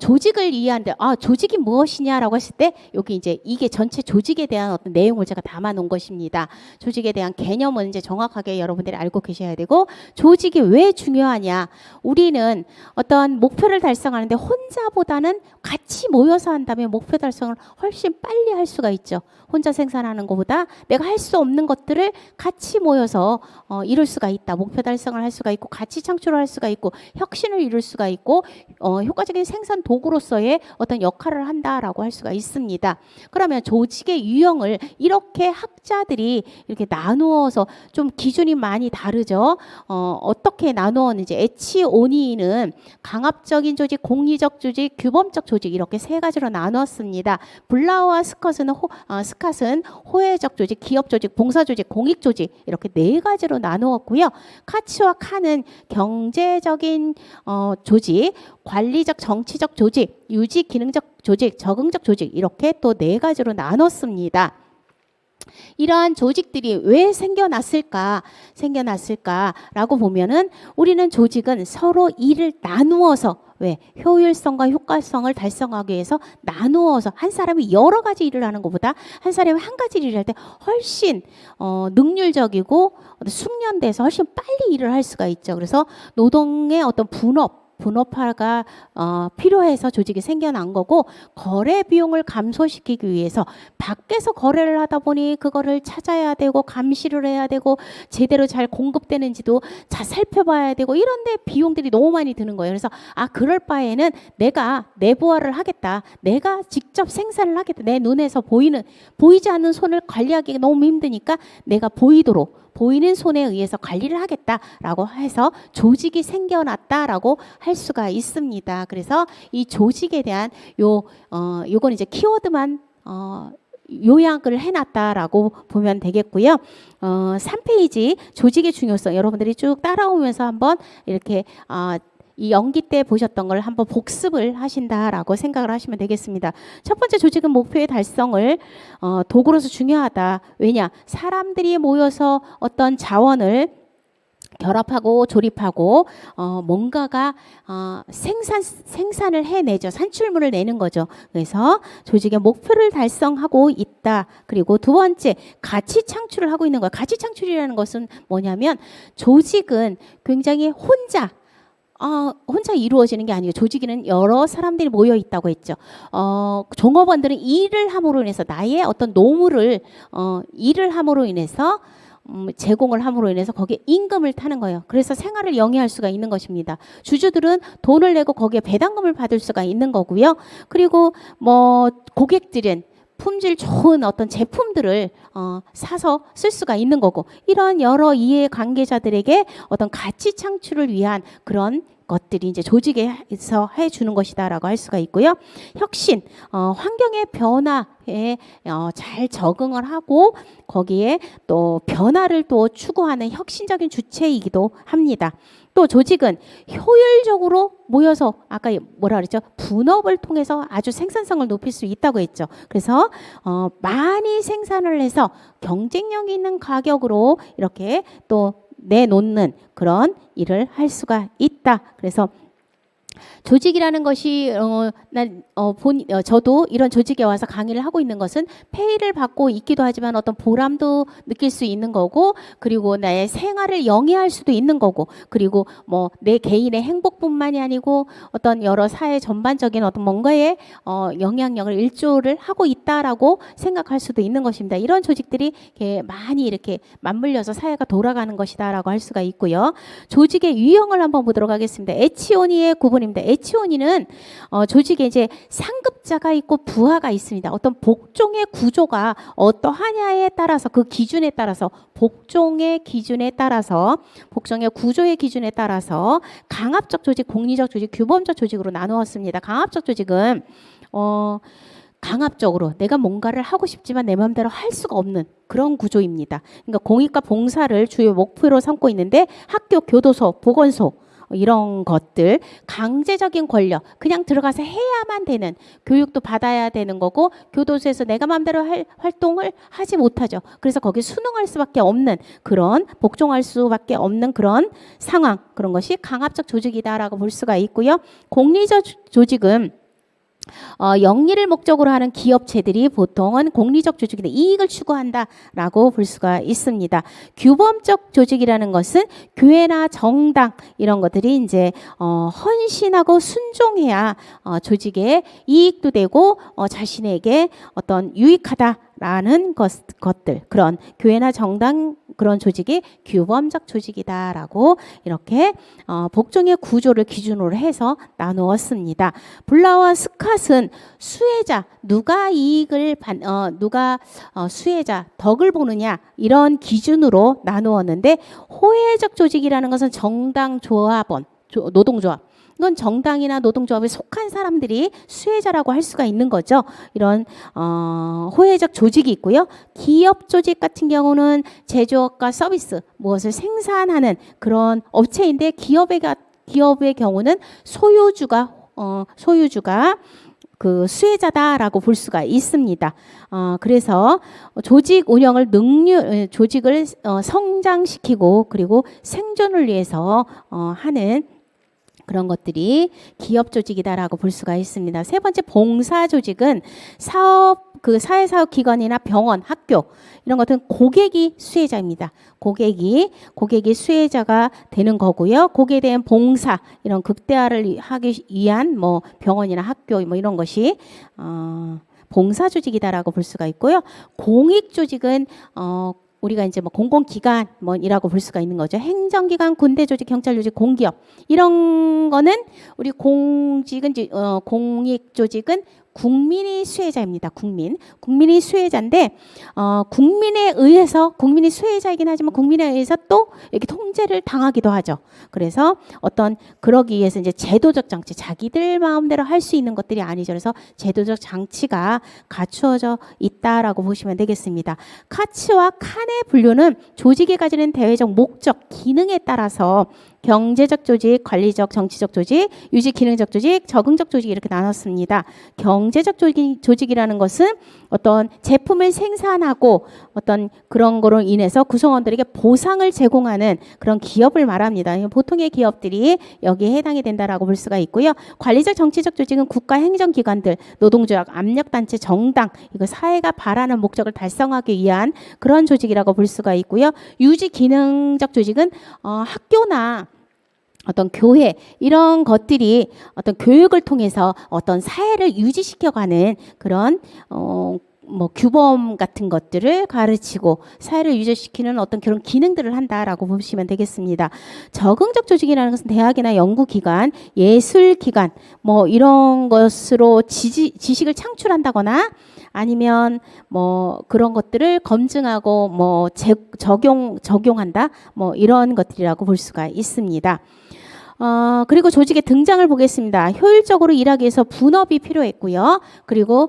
조직을 이해하는데 조직이 무엇이냐라고 했을 때 여기 이제 이게 전체 조직에 대한 어떤 내용을 제가 담아 놓은 것입니다. 조직에 대한 개념은 이제 정확하게 여러분들이 알고 계셔야 되고 조직이 왜 중요하냐? 우리는 어떤 목표를 달성하는데 혼자보다는 같이 모여서 한다면 목표 달성을 훨씬 빨리 할 수가 있죠. 혼자 생산하는 것보다 내가 할 수 없는 것들을 같이 모여서 이룰 수가 있다. 목표 달성을 할 수가 있고 가치 창출을 할 수가 있고 혁신을 이룰 수가 있고 효과적인 생산 도구로서의 어떤 역할을 한다라고 할 수가 있습니다. 그러면 조직의 유형을 이렇게 학자들이 이렇게 나누어서 좀 기준이 많이 다르죠. 어떻게 나누었는지 에치오니는 강압적인 조직, 공리적 조직, 규범적 조직 이렇게 세 가지로 나누었습니다. 블라우와 스캇은 호혜적 조직, 기업 조직, 봉사 조직, 공익 조직 이렇게 네 가지로 나누었고요. 카츠와 칸은 경제적인 조직, 관리적 정치적 조직, 유지 기능적 조직, 적응적 조직 이렇게 또 네 가지로 나눴습니다. 이러한 조직들이 왜 생겨났을까라고 보면은 우리는 조직은 서로 일을 나누어서 왜 효율성과 효과성을 달성하기 위해서 나누어서 한 사람이 여러 가지 일을 하는 것보다 한 사람이 한 가지 일을 할 때 훨씬 능률적이고 숙련돼서 훨씬 빨리 일을 할 수가 있죠. 그래서 노동의 어떤 분업화가 필요해서 조직이 생겨난 거고 거래 비용을 감소시키기 위해서 밖에서 거래를 하다 보니 그거를 찾아야 되고 감시를 해야 되고 제대로 잘 공급되는지도 잘 살펴봐야 되고 이런데 비용들이 너무 많이 드는 거예요. 그래서 그럴 바에는 내가 내부화를 하겠다. 내가 직접 생산을 하겠다. 내 눈에서 보이지 않는 손을 관리하기가 너무 힘드니까 내가 보이는 손에 의해서 관리를 하겠다라고 해서 조직이 생겨났다라고 할 수가 있습니다. 그래서 이 조직에 대한 요건 이제 키워드만 요약을 해놨다라고 보면 되겠고요. 3페이지 조직의 중요성 여러분들이 쭉 따라오면서 한번 이렇게 이 연기 때 보셨던 걸 한번 복습을 하신다라고 생각을 하시면 되겠습니다. 첫 번째 조직은 목표의 달성을 도구로서 중요하다. 왜냐? 사람들이 모여서 어떤 자원을 결합하고 조립하고 뭔가가 생산을 해내죠. 산출물을 내는 거죠. 그래서 조직의 목표를 달성하고 있다. 그리고 두 번째 가치 창출을 하고 있는 거예요. 가치 창출이라는 것은 뭐냐면 조직은 굉장히 혼자 이루어지는 게 아니에요. 조직에는 여러 사람들이 모여 있다고 했죠. 종업원들은 일을 함으로 인해서 나의 어떤 노무를 일을 함으로 인해서 제공을 함으로 인해서 거기에 임금을 타는 거예요. 그래서 생활을 영위할 수가 있는 것입니다. 주주들은 돈을 내고 거기에 배당금을 받을 수가 있는 거고요. 그리고 고객들은 품질 좋은 어떤 제품들을 사서 쓸 수가 있는 거고 이런 여러 이해 관계자들에게 어떤 가치 창출을 위한 그런 것들이 이제 조직에서 해주는 것이다라고 할 수가 있고요. 혁신, 환경의 변화에 잘 적응을 하고 거기에 또 변화를 또 추구하는 혁신적인 주체이기도 합니다. 또 조직은 효율적으로 모여서 아까 뭐라 그랬죠? 분업을 통해서 아주 생산성을 높일 수 있다고 했죠. 그래서 많이 생산을 해서 경쟁력 있는 가격으로 이렇게 또 내놓는 그런 일을 할 수가 있다. 그래서 조직이라는 것이 저도 이런 조직에 와서 강의를 하고 있는 것은 페이를 받고 있기도 하지만 어떤 보람도 느낄 수 있는 거고 그리고 나의 생활을 영위할 수도 있는 거고 그리고 내 개인의 행복뿐만이 아니고 어떤 여러 사회 전반적인 어떤 뭔가에 영향력을 일조를 하고 있다라고 생각할 수도 있는 것입니다. 이런 조직들이 많이 이렇게 맞물려서 사회가 돌아가는 것이다라고 할 수가 있고요. 조직의 유형을 한번 보도록 하겠습니다. 에치오니의 구분입니다. H1입니다. H1은 조직에 이제 상급자가 있고 부하가 있습니다. 어떤 복종의 구조가 어떠하냐에 따라서 그 기준에 따라서 복종의 기준에 따라서 복종의 구조의 기준에 따라서 강압적 조직, 공리적 조직, 규범적 조직으로 나누었습니다. 강압적 조직은 강압적으로 내가 뭔가를 하고 싶지만 내 마음대로 할 수가 없는 그런 구조입니다. 그러니까 공익과 봉사를 주요 목표로 삼고 있는데 학교, 교도소, 보건소 이런 것들 강제적인 권력 그냥 들어가서 해야만 되는 교육도 받아야 되는 거고 교도소에서 내가 마음대로 할 활동을 하지 못하죠. 그래서 거기 순응할 수밖에 없는 그런 복종할 수밖에 없는 그런 상황 그런 것이 강압적 조직이다라고 볼 수가 있고요. 공리적 조직은 영리를 목적으로 하는 기업체들이 보통은 공리적 조직인데 이익을 추구한다라고 볼 수가 있습니다. 규범적 조직이라는 것은 교회나 정당 이런 것들이 이제 헌신하고 순종해야 조직에 이익도 되고 자신에게 어떤 유익하다라는 것들 그런 교회나 정당 그런 조직이 규범적 조직이다라고 이렇게 복종의 구조를 기준으로 해서 나누었습니다. 블라와 스캇은 수혜자 누가 이익을 누가 수혜자 덕을 보느냐 이런 기준으로 나누었는데 호혜적 조직이라는 것은 정당 조합원 노동조합 이건 정당이나 노동조합에 속한 사람들이 수혜자라고 할 수가 있는 거죠. 이런 호혜적 조직이 있고요. 기업 조직 같은 경우는 제조업과 서비스 무엇을 생산하는 그런 업체인데 기업의 경우는 소유주가 그 수혜자다라고 볼 수가 있습니다. 그래서 조직 운영을 조직을 성장시키고 그리고 생존을 위해서 하는 그런 것들이 기업 조직이다라고 볼 수가 있습니다. 세 번째 봉사 조직은 사회사업 기관이나 병원, 학교 이런 것들은 고객이 수혜자입니다. 고객이 수혜자가 되는 거고요. 고객에 대한 봉사 이런 극대화를 하기 위한 뭐 병원이나 학교 뭐 이런 것이 봉사 조직이다라고 볼 수가 있고요. 공익 조직은 우리가 이제 뭐 공공기관 뭐이라고 볼 수가 있는 거죠. 행정기관, 군대 조직, 경찰 조직, 공기업 이런 거는 우리 공익 조직은 국민이 수혜자입니다. 국민이 수혜자인데 국민이 수혜자이긴 하지만 국민에 의해서 또 이렇게 통제를 당하기도 하죠. 그래서 그러기 위해서 이제 제도적 장치, 자기들 마음대로 할 수 있는 것들이 아니죠. 그래서 제도적 장치가 갖추어져 있다라고 보시면 되겠습니다. 카츠와 칸의 분류는 조직이 가지는 대외적 목적, 기능에 따라서 경제적 조직, 관리적, 정치적 조직, 유지 기능적 조직, 적응적 조직 이렇게 나눴습니다. 경제적 조직이라는 것은 어떤 제품을 생산하고 어떤 그런 거로 인해서 구성원들에게 보상을 제공하는 그런 기업을 말합니다. 보통의 기업들이 여기에 해당이 된다라고 볼 수가 있고요. 관리적, 정치적 조직은 국가 행정기관들, 노동조합, 압력단체, 정당 이거 사회가 바라는 목적을 달성하기 위한 그런 조직이라고 볼 수가 있고요. 유지 기능적 조직은 학교나 어떤 교회 이런 것들이 어떤 교육을 통해서 어떤 사회를 유지시켜가는 그런 뭐 규범 같은 것들을 가르치고 사회를 유지시키는 어떤 그런 기능들을 한다라고 보시면 되겠습니다. 적응적 조직이라는 것은 대학이나 연구기관, 예술기관 뭐 이런 것으로 지식을 창출한다거나 아니면 뭐 그런 것들을 검증하고 뭐 적용한다 뭐 이런 것들이라고 볼 수가 있습니다. 그리고 조직의 등장을 보겠습니다. 효율적으로 일하기 위해서 분업이 필요했고요. 그리고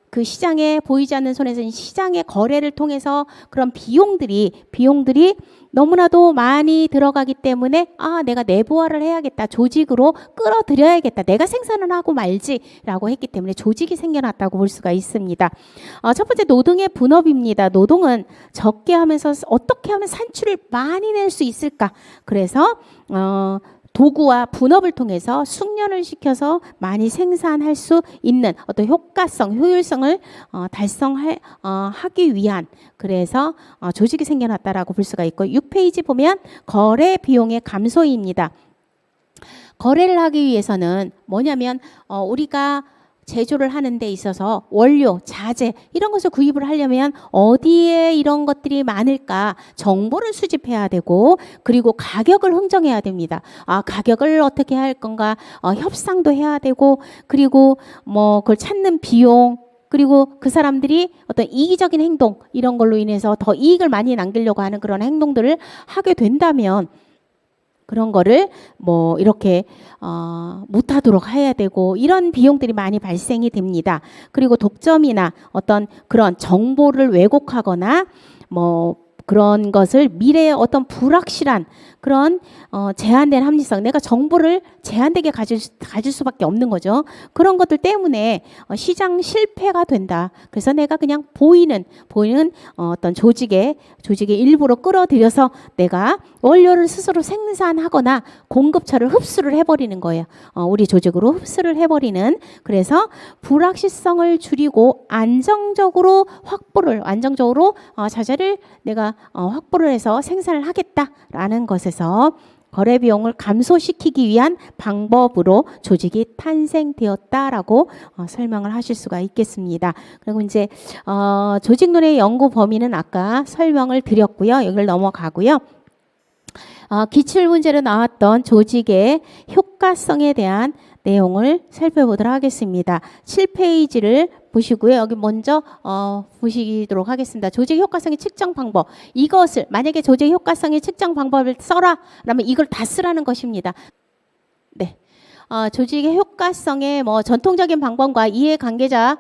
그 시장에 보이지 않는 손에서 시장의 거래를 통해서 그런 비용들이 너무나도 많이 들어가기 때문에 내가 내부화를 해야겠다. 조직으로 끌어들여야겠다. 내가 생산을 하고 말지라고 했기 때문에 조직이 생겨났다고 볼 수가 있습니다. 첫 번째 노동의 분업입니다. 노동은 적게 하면서 어떻게 하면 산출을 많이 낼 수 있을까? 그래서 도구와 분업을 통해서 숙련을 시켜서 많이 생산할 수 있는 어떤 효율성을 달성하기 위한 그래서 조직이 생겨났다라고 볼 수가 있고 6페이지 보면 거래 비용의 감소입니다. 거래를 하기 위해서는 뭐냐면 우리가 제조를 하는 데 있어서 원료, 자재 이런 것을 구입을 하려면 어디에 이런 것들이 많을까 정보를 수집해야 되고 그리고 가격을 흥정해야 됩니다. 가격을 어떻게 할 건가 협상도 해야 되고 그리고 뭐 그걸 찾는 비용 그리고 그 사람들이 어떤 이기적인 행동 이런 걸로 인해서 더 이익을 많이 남기려고 하는 그런 행동들을 하게 된다면 그런 거를 뭐 이렇게 못하도록 해야 되고 이런 비용들이 많이 발생이 됩니다. 그리고 독점이나 어떤 그런 정보를 왜곡하거나 뭐 그런 것을 미래의 어떤 불확실한 그런 제한된 합리성, 내가 정보를 제한되게 가질 수밖에 없는 거죠. 그런 것들 때문에 시장 실패가 된다. 그래서 내가 그냥 보이는 어떤 조직의 일부로 끌어들여서 내가 원료를 스스로 생산하거나 공급처를 흡수를 해버리는 거예요. 우리 조직으로 흡수를 해버리는. 그래서 불확실성을 줄이고 안정적으로 자재를 내가 확보를 해서 생산을 하겠다라는 것에서 거래 비용을 감소시키기 위한 방법으로 조직이 탄생되었다라고 설명을 하실 수가 있겠습니다. 그리고 이제 조직론의 연구 범위는 아까 설명을 드렸고요. 여기를 넘어가고요. 기출문제로 나왔던 조직의 효과성에 대한 내용을 살펴보도록 하겠습니다. 7페이지를 보시고요. 여기 먼저 보시도록 하겠습니다. 조직 효과성의 측정 방법. 이것을 만약에 조직 효과성의 측정 방법을 써라 라면 이걸 다 쓰라는 것입니다. 네. 조직의 효과성의 뭐 전통적인 방법과 이해관계자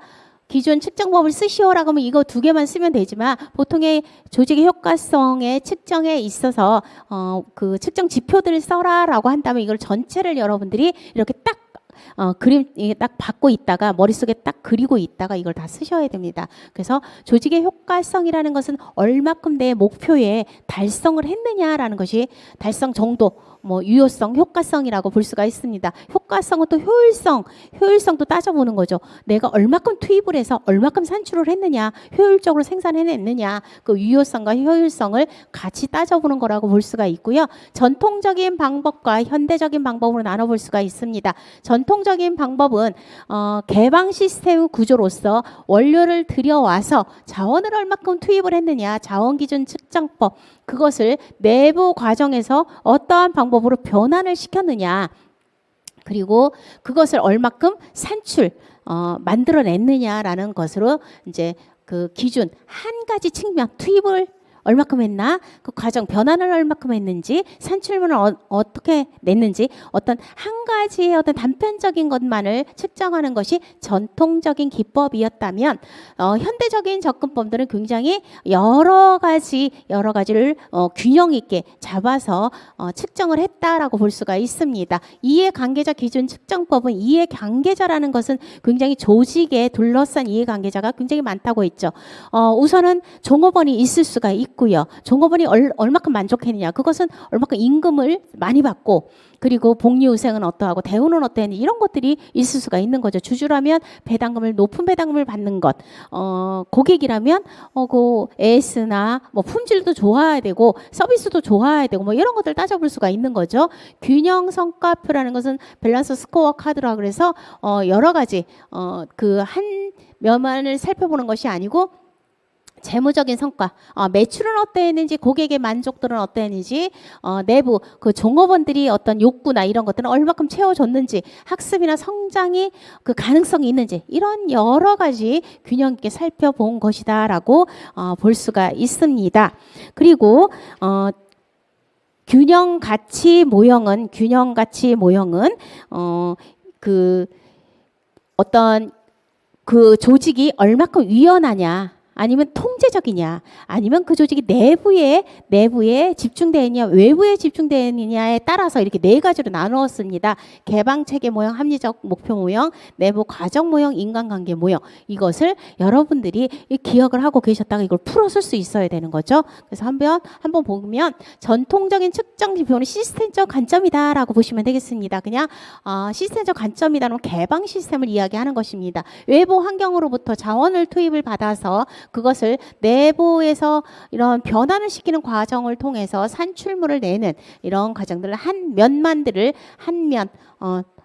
기준 측정법을 쓰시오라고 하면 이거 두 개만 쓰면 되지만 보통의 조직의 효과성의 측정에 있어서 그 측정 지표들을 써라라고 한다면 이걸 전체를 여러분들이 이렇게 딱 그림 딱 받고 있다가 머릿속에 딱 그리고 있다가 이걸 다 쓰셔야 됩니다. 그래서 조직의 효과성이라는 것은 얼마큼 내 목표에 달성을 했느냐라는 것이 달성 정도 뭐 유효성, 효과성이라고 볼 수가 있습니다. 효과성은 또 효율성도 따져보는 거죠. 내가 얼마큼 투입을 해서 얼마큼 산출을 했느냐, 효율적으로 생산해냈느냐, 그 유효성과 효율성을 같이 따져보는 거라고 볼 수가 있고요. 전통적인 방법과 현대적인 방법으로 나눠볼 수가 있습니다. 전통적인 방법은 개방 시스템 구조로서 원료를 들여와서 자원을 얼마큼 투입을 했느냐, 자원기준 측정법, 그것을 내부 과정에서 어떠한 방법으로 변환을 시켰느냐 그리고 그것을 얼마큼 만들어냈느냐라는 것으로 이제 그 기준 한 가지 측면 투입을 얼마큼 했나 그 과정 변환을 얼마큼 했는지 산출물을 어떻게 냈는지 어떤 한 가지의 어떤 단편적인 것만을 측정하는 것이 전통적인 기법이었다면 현대적인 접근법들은 굉장히 여러 가지를 균형 있게 잡아서 측정을 했다라고 볼 수가 있습니다. 이해관계자 기준 측정법은 이해관계자라는 것은 굉장히 조직에 둘러싼 이해관계자가 굉장히 많다고 했죠. 우선은 종업원이 있을 수가 있고요. 종업원이 얼마큼 만족했느냐 그것은 얼마큼 임금을 많이 받고 그리고 복리후생은 어떠하고 대우는 어떠했는지 이런 것들이 있을 수가 있는 거죠. 주주라면 높은 배당금을 받는 것 고객이라면 그 AS나 뭐 품질도 좋아야 되고 서비스도 좋아야 되고 뭐 이런 것들 따져볼 수가 있는 거죠. 균형 성과표라는 것은 밸런스 스코어 카드라 그래서 여러 가지 그 한 면만을 살펴보는 것이 아니고 재무적인 성과, 매출은 어떠했는지, 고객의 만족도는 어떠했는지, 내부 그 종업원들이 어떤 욕구나 이런 것들은 얼마큼 채워줬는지, 학습이나 성장이 그 가능성이 있는지 이런 여러 가지 균형 있게 살펴본 것이다라고 볼 수가 있습니다. 그리고 균형 가치 모형은 그 어떤 그 조직이 얼마큼 유연하냐. 아니면 통제적이냐 아니면 그 조직이 내부에 집중되어 있냐 외부에 집중되어 있느냐에 따라서 이렇게 네 가지로 나누었습니다. 개방 체계 모형, 합리적 목표 모형, 내부 과정 모형, 인간관계 모형. 이것을 여러분들이 기억을 하고 계셨다가 이걸 풀어 쓸 수 있어야 되는 거죠. 그래서 한번 보면 전통적인 측정 지표는 시스템적 관점이다라고 보시면 되겠습니다. 그냥 시스템적 관점이다는 개방 시스템을 이야기하는 것입니다. 외부 환경으로부터 자원을 투입을 받아서 그것을 내부에서 이런 변환을 시키는 과정을 통해서 산출물을 내는 이런 과정들을 한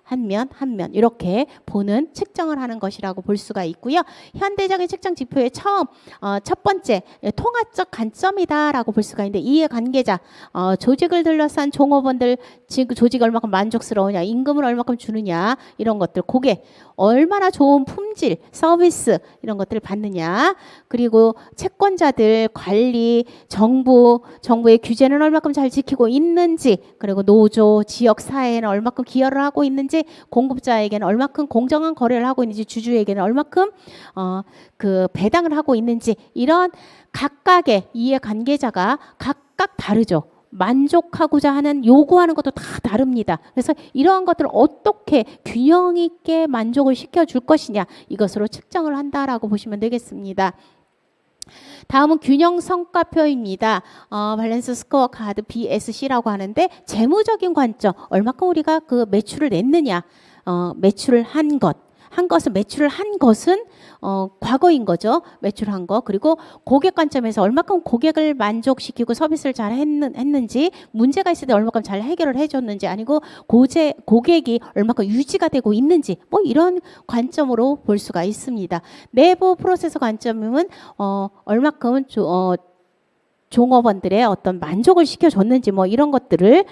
한 면 이렇게 보는 측정을 하는 것이라고 볼 수가 있고요. 현대적인 측정 지표의 첫 번째 통합적 관점이다라고 볼 수가 있는데 이해관계자 조직을 둘러싼 종업원들 조직이 얼마큼 만족스러우냐, 임금을 얼마큼 주느냐 이런 것들, 고객 얼마나 좋은 품질, 서비스 이런 것들을 받느냐, 그리고 채권자들 관리, 정부의 규제는 얼마큼 잘 지키고 있는지, 그리고 노조, 지역 사회에는 얼마큼 기여를 하고 있는지, 공급자에게는 얼마큼 공정한 거래를 하고 있는지, 주주에게는 얼마큼 배당을 하고 있는지, 이런 각각의 이해관계자가 각각 다르죠. 만족하고자 하는 요구하는 것도 다 다릅니다. 그래서 이러한 것들을 어떻게 균형 있게 만족을 시켜줄 것이냐, 이것으로 측정을 한다라고 보시면 되겠습니다. 다음은 균형 성과표입니다. 밸런스 스코어 카드 BSC라고 하는데 재무적인 관점, 얼마큼 우리가 그 매출을 냈느냐, 매출을 한 것은 매출을 한 것은 과거인 거죠. 매출한 거. 그리고 고객 관점에서 얼마큼 고객을 만족시키고 서비스를 잘 했는지, 문제가 있을 때 얼마큼 잘 해결을 해줬는지, 아니고 고객이 얼마큼 유지가 되고 있는지, 뭐 이런 관점으로 볼 수가 있습니다. 내부 프로세서 관점은 얼마큼 종업원들의 어떤 만족을 시켜줬는지, 뭐 이런 것들을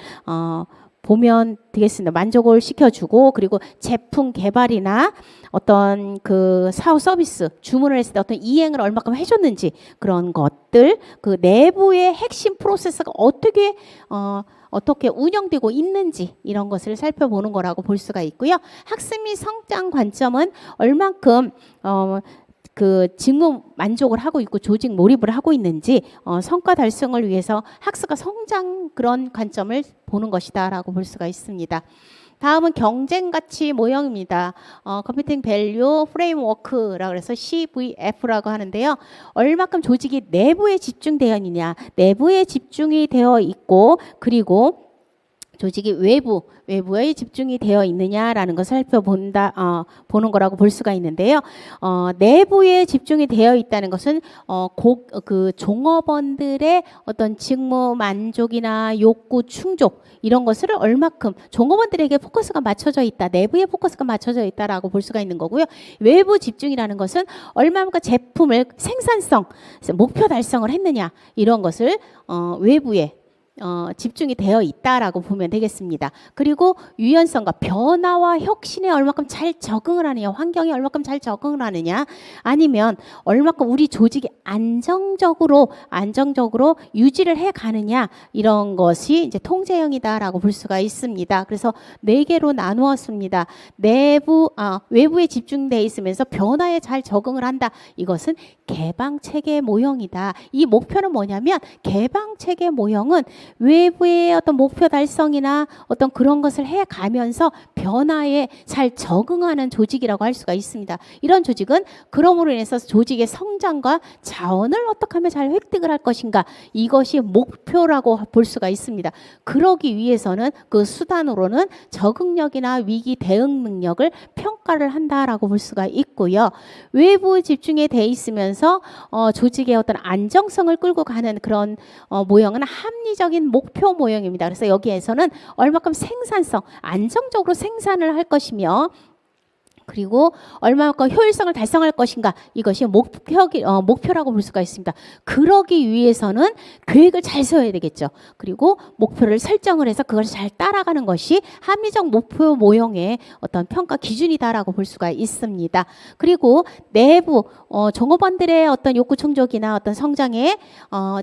보면 되겠습니다. 만족을 시켜주고, 그리고 제품 개발이나 어떤 그 사후 서비스 주문을 했을 때 어떤 이행을 얼마큼 해줬는지, 그런 것들, 그 내부의 핵심 프로세스가 어떻게 운영되고 있는지, 이런 것을 살펴보는 거라고 볼 수가 있고요. 학습 및 성장 관점은 얼만큼 그 직무 만족을 하고 있고 조직 몰입을 하고 있는지, 성과 달성을 위해서 학습과 성장 그런 관점을 보는 것이다라고 볼 수가 있습니다. 다음은 경쟁 가치 모형입니다. 컴퓨팅 밸류 프레임워크라고 해서 CVF라고 하는데요. 얼마큼 조직이 내부에 집중되어 있느냐, 내부에 집중이 되어 있고, 그리고 조직이 외부에 집중이 되어 있느냐라는 것을 보는 거라고 볼 수가 있는데요. 내부에 집중이 되어 있다는 것은 그 종업원들의 어떤 직무 만족이나 욕구 충족, 이런 것을 얼마큼 종업원들에게 포커스가 맞춰져 있다, 내부에 포커스가 맞춰져 있다라고 볼 수가 있는 거고요. 외부 집중이라는 것은 얼마만큼 제품을 생산성, 목표 달성을 했느냐, 이런 것을 외부에 집중이 되어 있다라고 보면 되겠습니다. 그리고 유연성과 변화와 혁신에 얼마큼 잘 적응을 하느냐, 환경에 얼마큼 잘 적응을 하느냐, 아니면 얼마큼 우리 조직이 안정적으로 유지를 해 가느냐, 이런 것이 이제 통제형이다라고 볼 수가 있습니다. 그래서 4개로 나누었습니다. 외부에 집중되어 있으면서 변화에 잘 적응을 한다. 이것은 개방 체계 모형이다. 이 목표는 뭐냐면, 개방 체계 모형은 외부의 어떤 목표 달성이나 어떤 그런 것을 해 가면서 변화에 잘 적응하는 조직이라고 할 수가 있습니다. 이런 조직은 그러므로 인해서 조직의 성장과 자원을 어떻게 하면 잘 획득을 할 것인가, 이것이 목표라고 볼 수가 있습니다. 그러기 위해서는 그 수단으로는 적응력이나 위기 대응 능력을 평가를 한다라고 볼 수가 있고요. 외부 집중에 돼 있으면서 조직의 어떤 안정성을 끌고 가는 그런 모형은 합리적인 목표 모형입니다. 그래서 여기에서는 얼마큼 생산성, 안정적으로 생산을 할 것이며, 그리고 얼마만큼 효율성을 달성할 것인가, 이것이 목표라고 볼 수가 있습니다. 그러기 위해서는 계획을 잘 세워야 되겠죠. 그리고 목표를 설정을 해서 그것을 잘 따라가는 것이 합리적 목표 모형의 어떤 평가 기준이다라고 볼 수가 있습니다. 그리고 내부 종업원들의 어떤 욕구 충족이나 어떤 성장에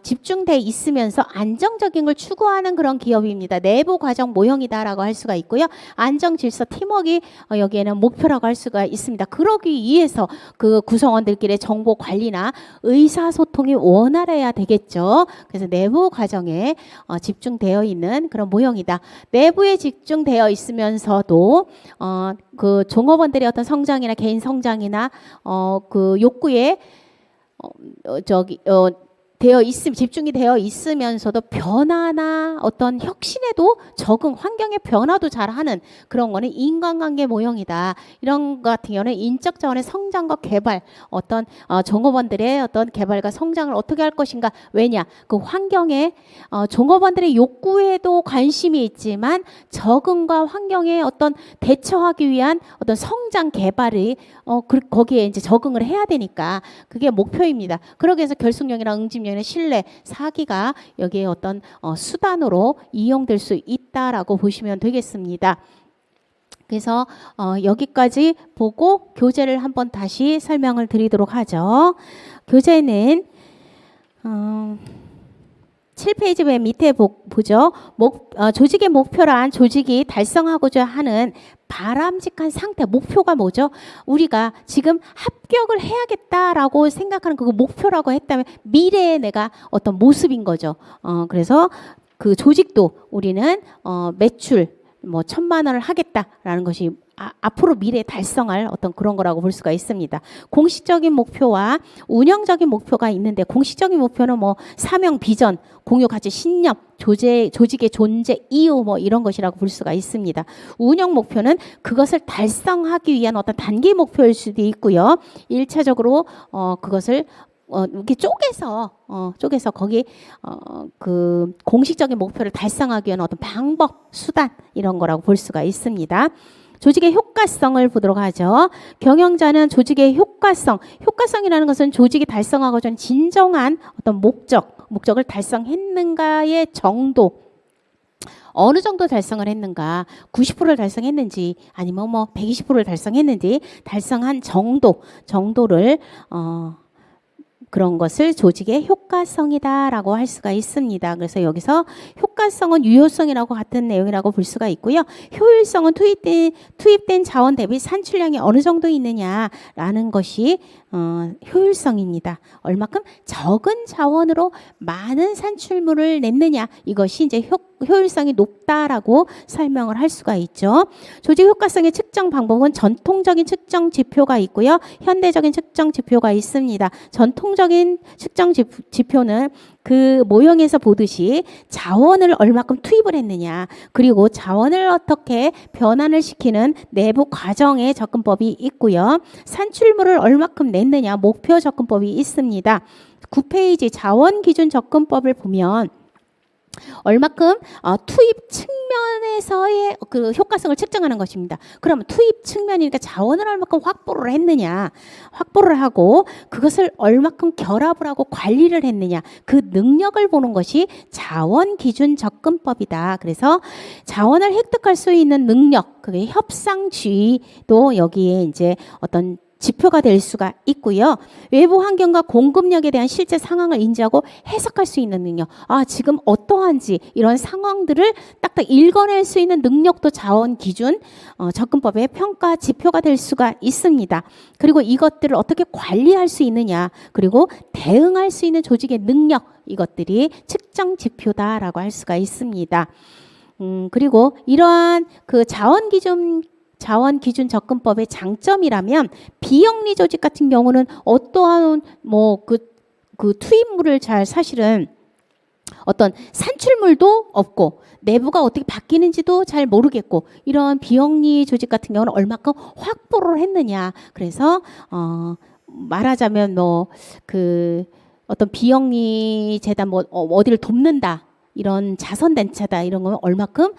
집중돼 있으면서 안정적인 걸 추구하는 그런 기업입니다. 내부 과정 모형이다라고 할 수가 있고요. 안정, 질서, 팀워크가 여기에는 목표라고 할 수가 있습니다. 그러기 위해서 그 구성원들끼리의 정보 관리나 의사소통이 원활해야 되겠죠. 그래서 내부 과정에 집중되어 있는 그런 모형이다. 내부에 집중되어 있으면서도 그 종업원들의 어떤 성장이나 개인 성장이나 그 욕구에 집중이 되어 있으면서도 변화나 어떤 혁신에도 적응, 환경의 변화도 잘하는 그런 거는 인간관계 모형이다. 이런 것 같은 경우는 인적 자원의 성장과 개발, 어떤 종업원들의 어떤 개발과 성장을 어떻게 할 것인가. 왜냐? 그 환경에 종업원들의 욕구에도 관심이 있지만 적응과 환경에 어떤 대처하기 위한 어떤 성장 개발이 거기에 이제 적응을 해야 되니까 그게 목표입니다. 그러기 위해서 결속력이나 응집력이나 신뢰, 사기가 여기에 어떤 수단으로 이용될 수 있다라고 보시면 되겠습니다. 그래서 여기까지 보고 교재를 한번 다시 설명을 드리도록 하죠. 교재는 7페이지 맨 밑에 보죠. 조직의 목표란 조직이 달성하고자 하는 바람직한 상태, 목표가 뭐죠? 우리가 지금 합격을 해야겠다라고 생각하는 그 목표라고 했다면 미래의 내가 어떤 모습인 거죠. 그래서 그 조직도 우리는 매출 1,000만 원을 하겠다라는 것이 앞으로 미래에 달성할 어떤 그런 거라고 볼 수가 있습니다. 공식적인 목표와 운영적인 목표가 있는데 공식적인 목표는 사명, 비전, 공유, 가치, 신념, 조직의 존재, 이유 이런 것이라고 볼 수가 있습니다. 운영 목표는 그것을 달성하기 위한 어떤 단기 목표일 수도 있고요. 1차적으로 그것을 이렇게 쪼개서 거기 그 공식적인 목표를 달성하기 위한 어떤 방법, 수단 이런 거라고 볼 수가 있습니다. 조직의 효과성을 보도록 하죠. 경영자는 조직의 효과성이라는 것은 조직이 달성하고자 하는 진정한 어떤 목적을 달성했는가의 정도, 어느 정도 달성을 했는가, 90%를 달성했는지 아니면 120%를 달성했는지 달성한 정도를 그런 것을 조직의 효과성이다라고 할 수가 있습니다. 그래서 여기서 효과성은 유효성이라고 같은 내용이라고 볼 수가 있고요. 효율성은 투입된 자원 대비 산출량이 어느 정도 있느냐라는 것이 효율성입니다. 얼마큼 적은 자원으로 많은 산출물을 냈느냐, 이것이 이제 효율성이 높다라고 설명을 할 수가 있죠. 조직 효과성의 측정 방법은 전통적인 측정 지표가 있고요. 현대적인 측정 지표가 있습니다. 전통적인 측정 지표는 그 모형에서 보듯이 자원을 얼마큼 투입을 했느냐, 그리고 자원을 어떻게 변환을 시키는 내부 과정의 접근법이 있고요. 산출물을 얼마큼 냈느냐, 목표 접근법이 있습니다. 9페이지 자원 기준 접근법을 보면 얼마큼 투입 측면에서의 그 효과성을 측정하는 것입니다. 그러면 투입 측면이니까 자원을 얼마큼 확보를 했느냐, 확보를 하고 그것을 얼마큼 결합을 하고 관리를 했느냐, 그 능력을 보는 것이 자원 기준 접근법이다. 그래서 자원을 획득할 수 있는 능력, 그게 협상주의도 여기에 이제 어떤 지표가 될 수가 있고요. 외부 환경과 공급력에 대한 실제 상황을 인지하고 해석할 수 있는 능력. 지금 어떠한지 이런 상황들을 딱딱 읽어낼 수 있는 능력도 자원 기준 접근법의 평가 지표가 될 수가 있습니다. 그리고 이것들을 어떻게 관리할 수 있느냐, 그리고 대응할 수 있는 조직의 능력, 이것들이 측정 지표다라고 할 수가 있습니다. 그리고 이러한 그 자원 기준 접근법의 장점이라면 비영리 조직 같은 경우는 어떠한 그 투입물을 사실은 어떤 산출물도 없고 내부가 어떻게 바뀌는지도 잘 모르겠고, 이런 비영리 조직 같은 경우는 얼마큼 확보를 했느냐. 그래서 말하자면 그 어떤 비영리 재단 어디를 돕는다, 이런 자선단체다, 이런 거면 얼마큼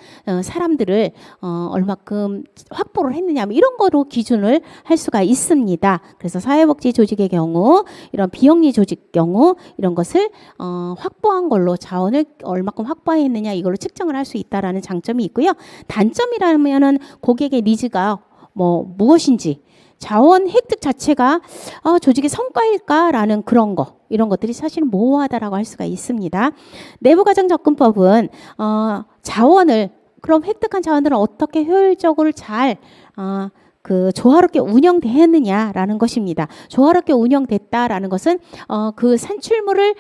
사람들을 얼마큼 확보를 했느냐, 이런 거로 기준을 할 수가 있습니다. 그래서 사회복지 조직의 경우, 이런 비영리 조직 경우 이런 것을 확보한 걸로 자원을 얼마큼 확보했느냐, 이걸로 측정을 할 수 있다라는 장점이 있고요. 단점이라면은 고객의 니즈가 무엇인지, 자원 획득 자체가 조직의 성과일까라는 그런 거, 이런 것들이 사실 모호하다라고 할 수가 있습니다. 내부과정 접근법은 그럼 획득한 자원들을 어떻게 효율적으로 잘 조화롭게 운영되었느냐라는 것입니다. 조화롭게 운영됐다라는 것은 그 산출물을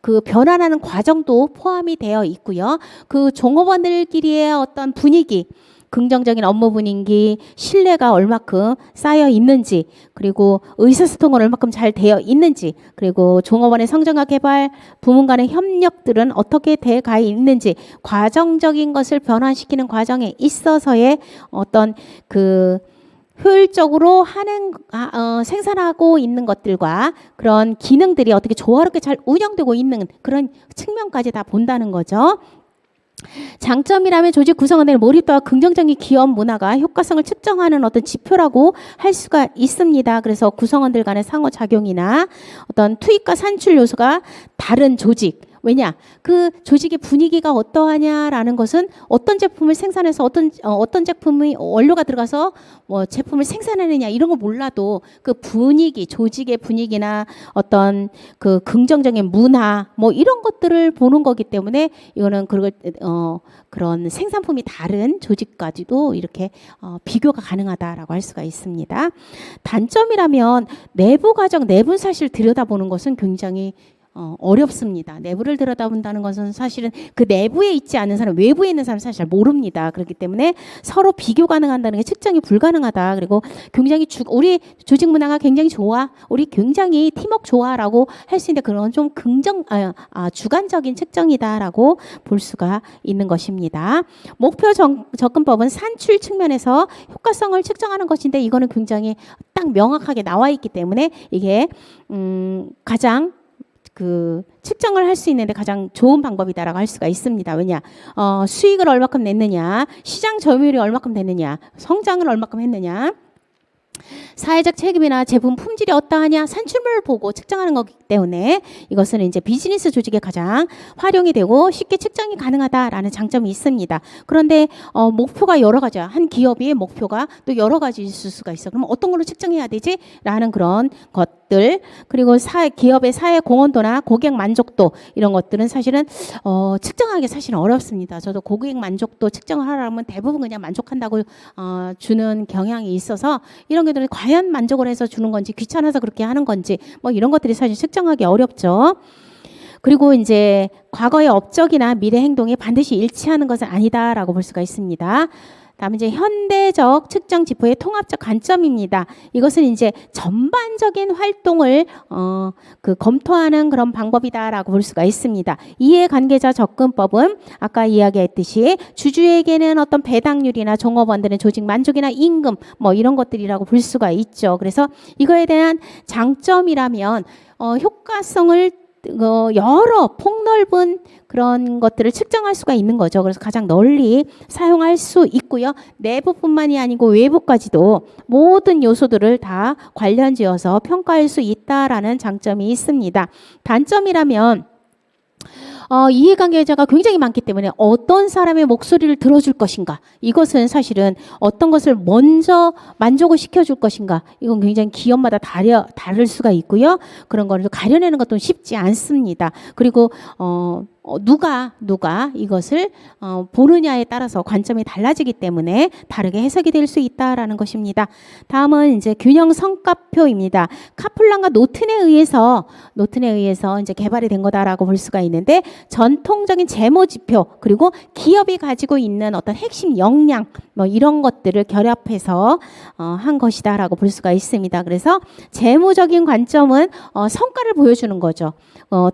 그 변환하는 과정도 포함이 되어 있고요. 그 종업원들끼리의 어떤 분위기, 긍정적인 업무 분위기, 신뢰가 얼마큼 쌓여 있는지, 그리고 의사소통은 얼마큼 잘 되어 있는지, 그리고 종업원의 성장과 개발, 부문 간의 협력들은 어떻게 돼 가 있는지, 과정적인 것을 변화시키는 과정에 있어서의 어떤 그 효율적으로 하는 생산하고 있는 것들과 그런 기능들이 어떻게 조화롭게 잘 운영되고 있는 그런 측면까지 다 본다는 거죠. 장점이라면 조직 구성원들의 몰입도와 긍정적인 기업 문화가 효과성을 측정하는 어떤 지표라고 할 수가 있습니다. 그래서 구성원들 간의 상호작용이나 어떤 투입과 산출 요소가 다른 조직, 왜냐? 그 조직의 분위기가 어떠하냐라는 것은 어떤 제품을 생산해서 어떤 제품의 원료가 들어가서 뭐 제품을 생산하느냐 이런 거 몰라도 그 분위기, 조직의 분위기나 어떤 그 긍정적인 문화 뭐 이런 것들을 보는 거기 때문에 이거는 그런 생산품이 다른 조직까지도 이렇게 비교가 가능하다라고 할 수가 있습니다. 단점이라면 내부 과정, 내부 사실 들여다보는 것은 굉장히 어렵습니다. 내부를 들여다본다는 것은 사실은 그 내부에 있지 않은 사람, 외부에 있는 사람 사실 잘 모릅니다. 그렇기 때문에 서로 비교 가능한다는 게 측정이 불가능하다. 그리고 굉장히 우리 조직 문화가 굉장히 좋아, 우리 굉장히 팀워크 좋아라고 할 수 있는데 그런 좀 주관적인 측정이다라고 볼 수가 있는 것입니다. 목표 접근법은 산출 측면에서 효과성을 측정하는 것인데 이거는 굉장히 딱 명확하게 나와 있기 때문에 이게 가장 측정을 할 수 있는데 가장 좋은 방법이다라고 할 수가 있습니다. 왜냐? 수익을 얼마큼 냈느냐, 시장 점유율이 얼마큼 됐느냐, 성장을 얼마큼 했느냐, 사회적 책임이나 제품 품질이 어떠하냐 산출물을 보고 측정하는 거기 때문에 이것은 이제 비즈니스 조직에 가장 활용이 되고 쉽게 측정이 가능하다라는 장점이 있습니다. 그런데 목표가 여러 가지야. 한 기업의 목표가 또 여러 가지 있을 수가 있어. 그럼 어떤 걸로 측정해야 되지? 라는 그런 것들, 그리고 기업의 사회 공헌도나 고객 만족도 이런 것들은 사실은 측정하기 사실은 어렵습니다. 저도 고객 만족도 측정을 하려면 대부분 그냥 만족한다고 주는 경향이 있어서 이런 것들은 과연 만족을 해서 주는 건지 귀찮아서 그렇게 하는 건지 뭐 이런 것들이 사실 측정하기 어렵죠. 그리고 이제 과거의 업적이나 미래 행동이 반드시 일치하는 것은 아니다라고 볼 수가 있습니다. 다음은 이제 현대적 측정 지표의 통합적 관점입니다. 이것은 이제 전반적인 활동을 검토하는 그런 방법이다라고 볼 수가 있습니다. 이해관계자 접근법은 아까 이야기했듯이 주주에게는 어떤 배당률이나 종업원들의 조직 만족이나 임금 뭐 이런 것들이라고 볼 수가 있죠. 그래서 이거에 대한 장점이라면 효과성을 여러 폭넓은 그런 것들을 측정할 수가 있는 거죠. 그래서 가장 널리 사용할 수 있고요. 내부뿐만이 아니고 외부까지도 모든 요소들을 다 관련지어서 평가할 수 있다라는 장점이 있습니다. 단점이라면 이해관계자가 굉장히 많기 때문에 어떤 사람의 목소리를 들어줄 것인가, 이것은 사실은 어떤 것을 먼저 만족을 시켜줄 것인가, 이건 굉장히 기업마다 다를 수가 있고요. 그런 거를 가려내는 것도 쉽지 않습니다. 그리고 누가 이것을 보느냐에 따라서 관점이 달라지기 때문에 다르게 해석이 될 수 있다라는 것입니다. 다음은 이제 균형 성과표입니다. 카플란과 노튼에 의해서 이제 개발이 된 거다라고 볼 수가 있는데 전통적인 재무 지표 그리고 기업이 가지고 있는 어떤 핵심 역량 뭐 이런 것들을 결합해서 한 것이다라고 볼 수가 있습니다. 그래서 재무적인 관점은 성과를 보여주는 거죠.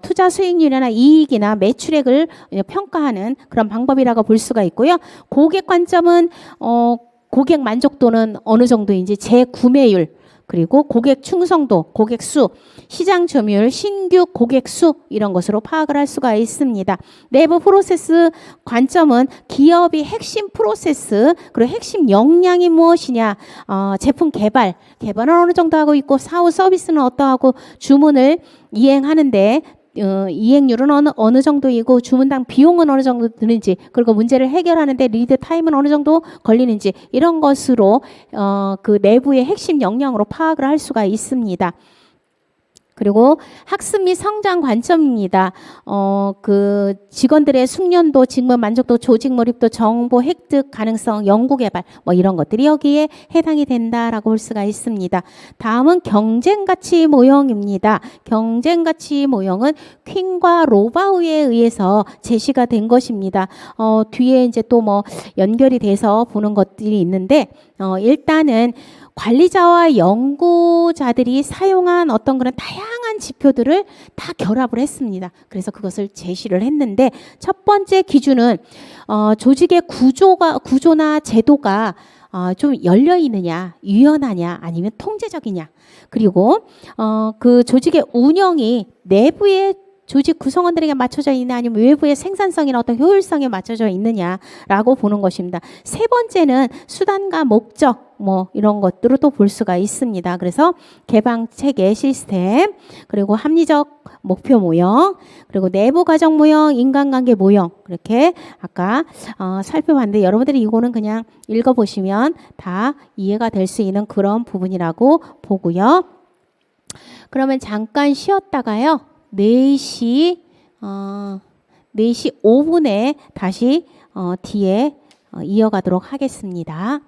투자 수익률이나 이익이나 매출액을 평가하는 그런 방법이라고 볼 수가 있고요. 고객 관점은 고객 만족도는 어느 정도인지 재구매율, 그리고 고객 충성도, 고객 수, 시장 점유율, 신규 고객 수 이런 것으로 파악을 할 수가 있습니다. 내부 프로세스 관점은 기업이 핵심 프로세스 그리고 핵심 역량이 무엇이냐, 제품 개발은 어느 정도 하고 있고 사후 서비스는 어떠하고 주문을 이행하는데 이행률은 어느 정도이고 주문당 비용은 어느 정도 드는지, 그리고 문제를 해결하는데 리드 타임은 어느 정도 걸리는지 이런 것으로 그 내부의 핵심 역량으로 파악을 할 수가 있습니다. 그리고 학습 및 성장 관점입니다. 그 직원들의 숙련도, 직무 만족도, 조직 몰입도, 정보 획득 가능성, 연구 개발 뭐 이런 것들이 여기에 해당이 된다라고 볼 수가 있습니다. 다음은 경쟁 가치 모형입니다. 경쟁 가치 모형은 퀸과 로바우에 의해서 제시가 된 것입니다. 뒤에 이제 또 뭐 연결이 돼서 보는 것들이 있는데 일단은 관리자와 연구자들이 사용한 어떤 그런 다양한 지표들을 다 결합을 했습니다. 그래서 그것을 제시를 했는데 첫 번째 기준은 조직의 구조나 제도가 좀 열려 있느냐, 유연하냐, 아니면 통제적이냐. 그리고 그 조직의 운영이 내부의 조직 구성원들에게 맞춰져 있느냐 아니면 외부의 생산성이나 어떤 효율성에 맞춰져 있느냐라고 보는 것입니다. 세 번째는 수단과 목적 뭐 이런 것들을 또 볼 수가 있습니다. 그래서 개방 체계 시스템, 그리고 합리적 목표 모형, 그리고 내부 가정 모형, 인간관계 모형 그렇게 아까 살펴봤는데 여러분들이 이거는 그냥 읽어보시면 다 이해가 될 수 있는 그런 부분이라고 보고요. 그러면 잠깐 쉬었다가요. 4시 5분에 다시 뒤에 이어가도록 하겠습니다.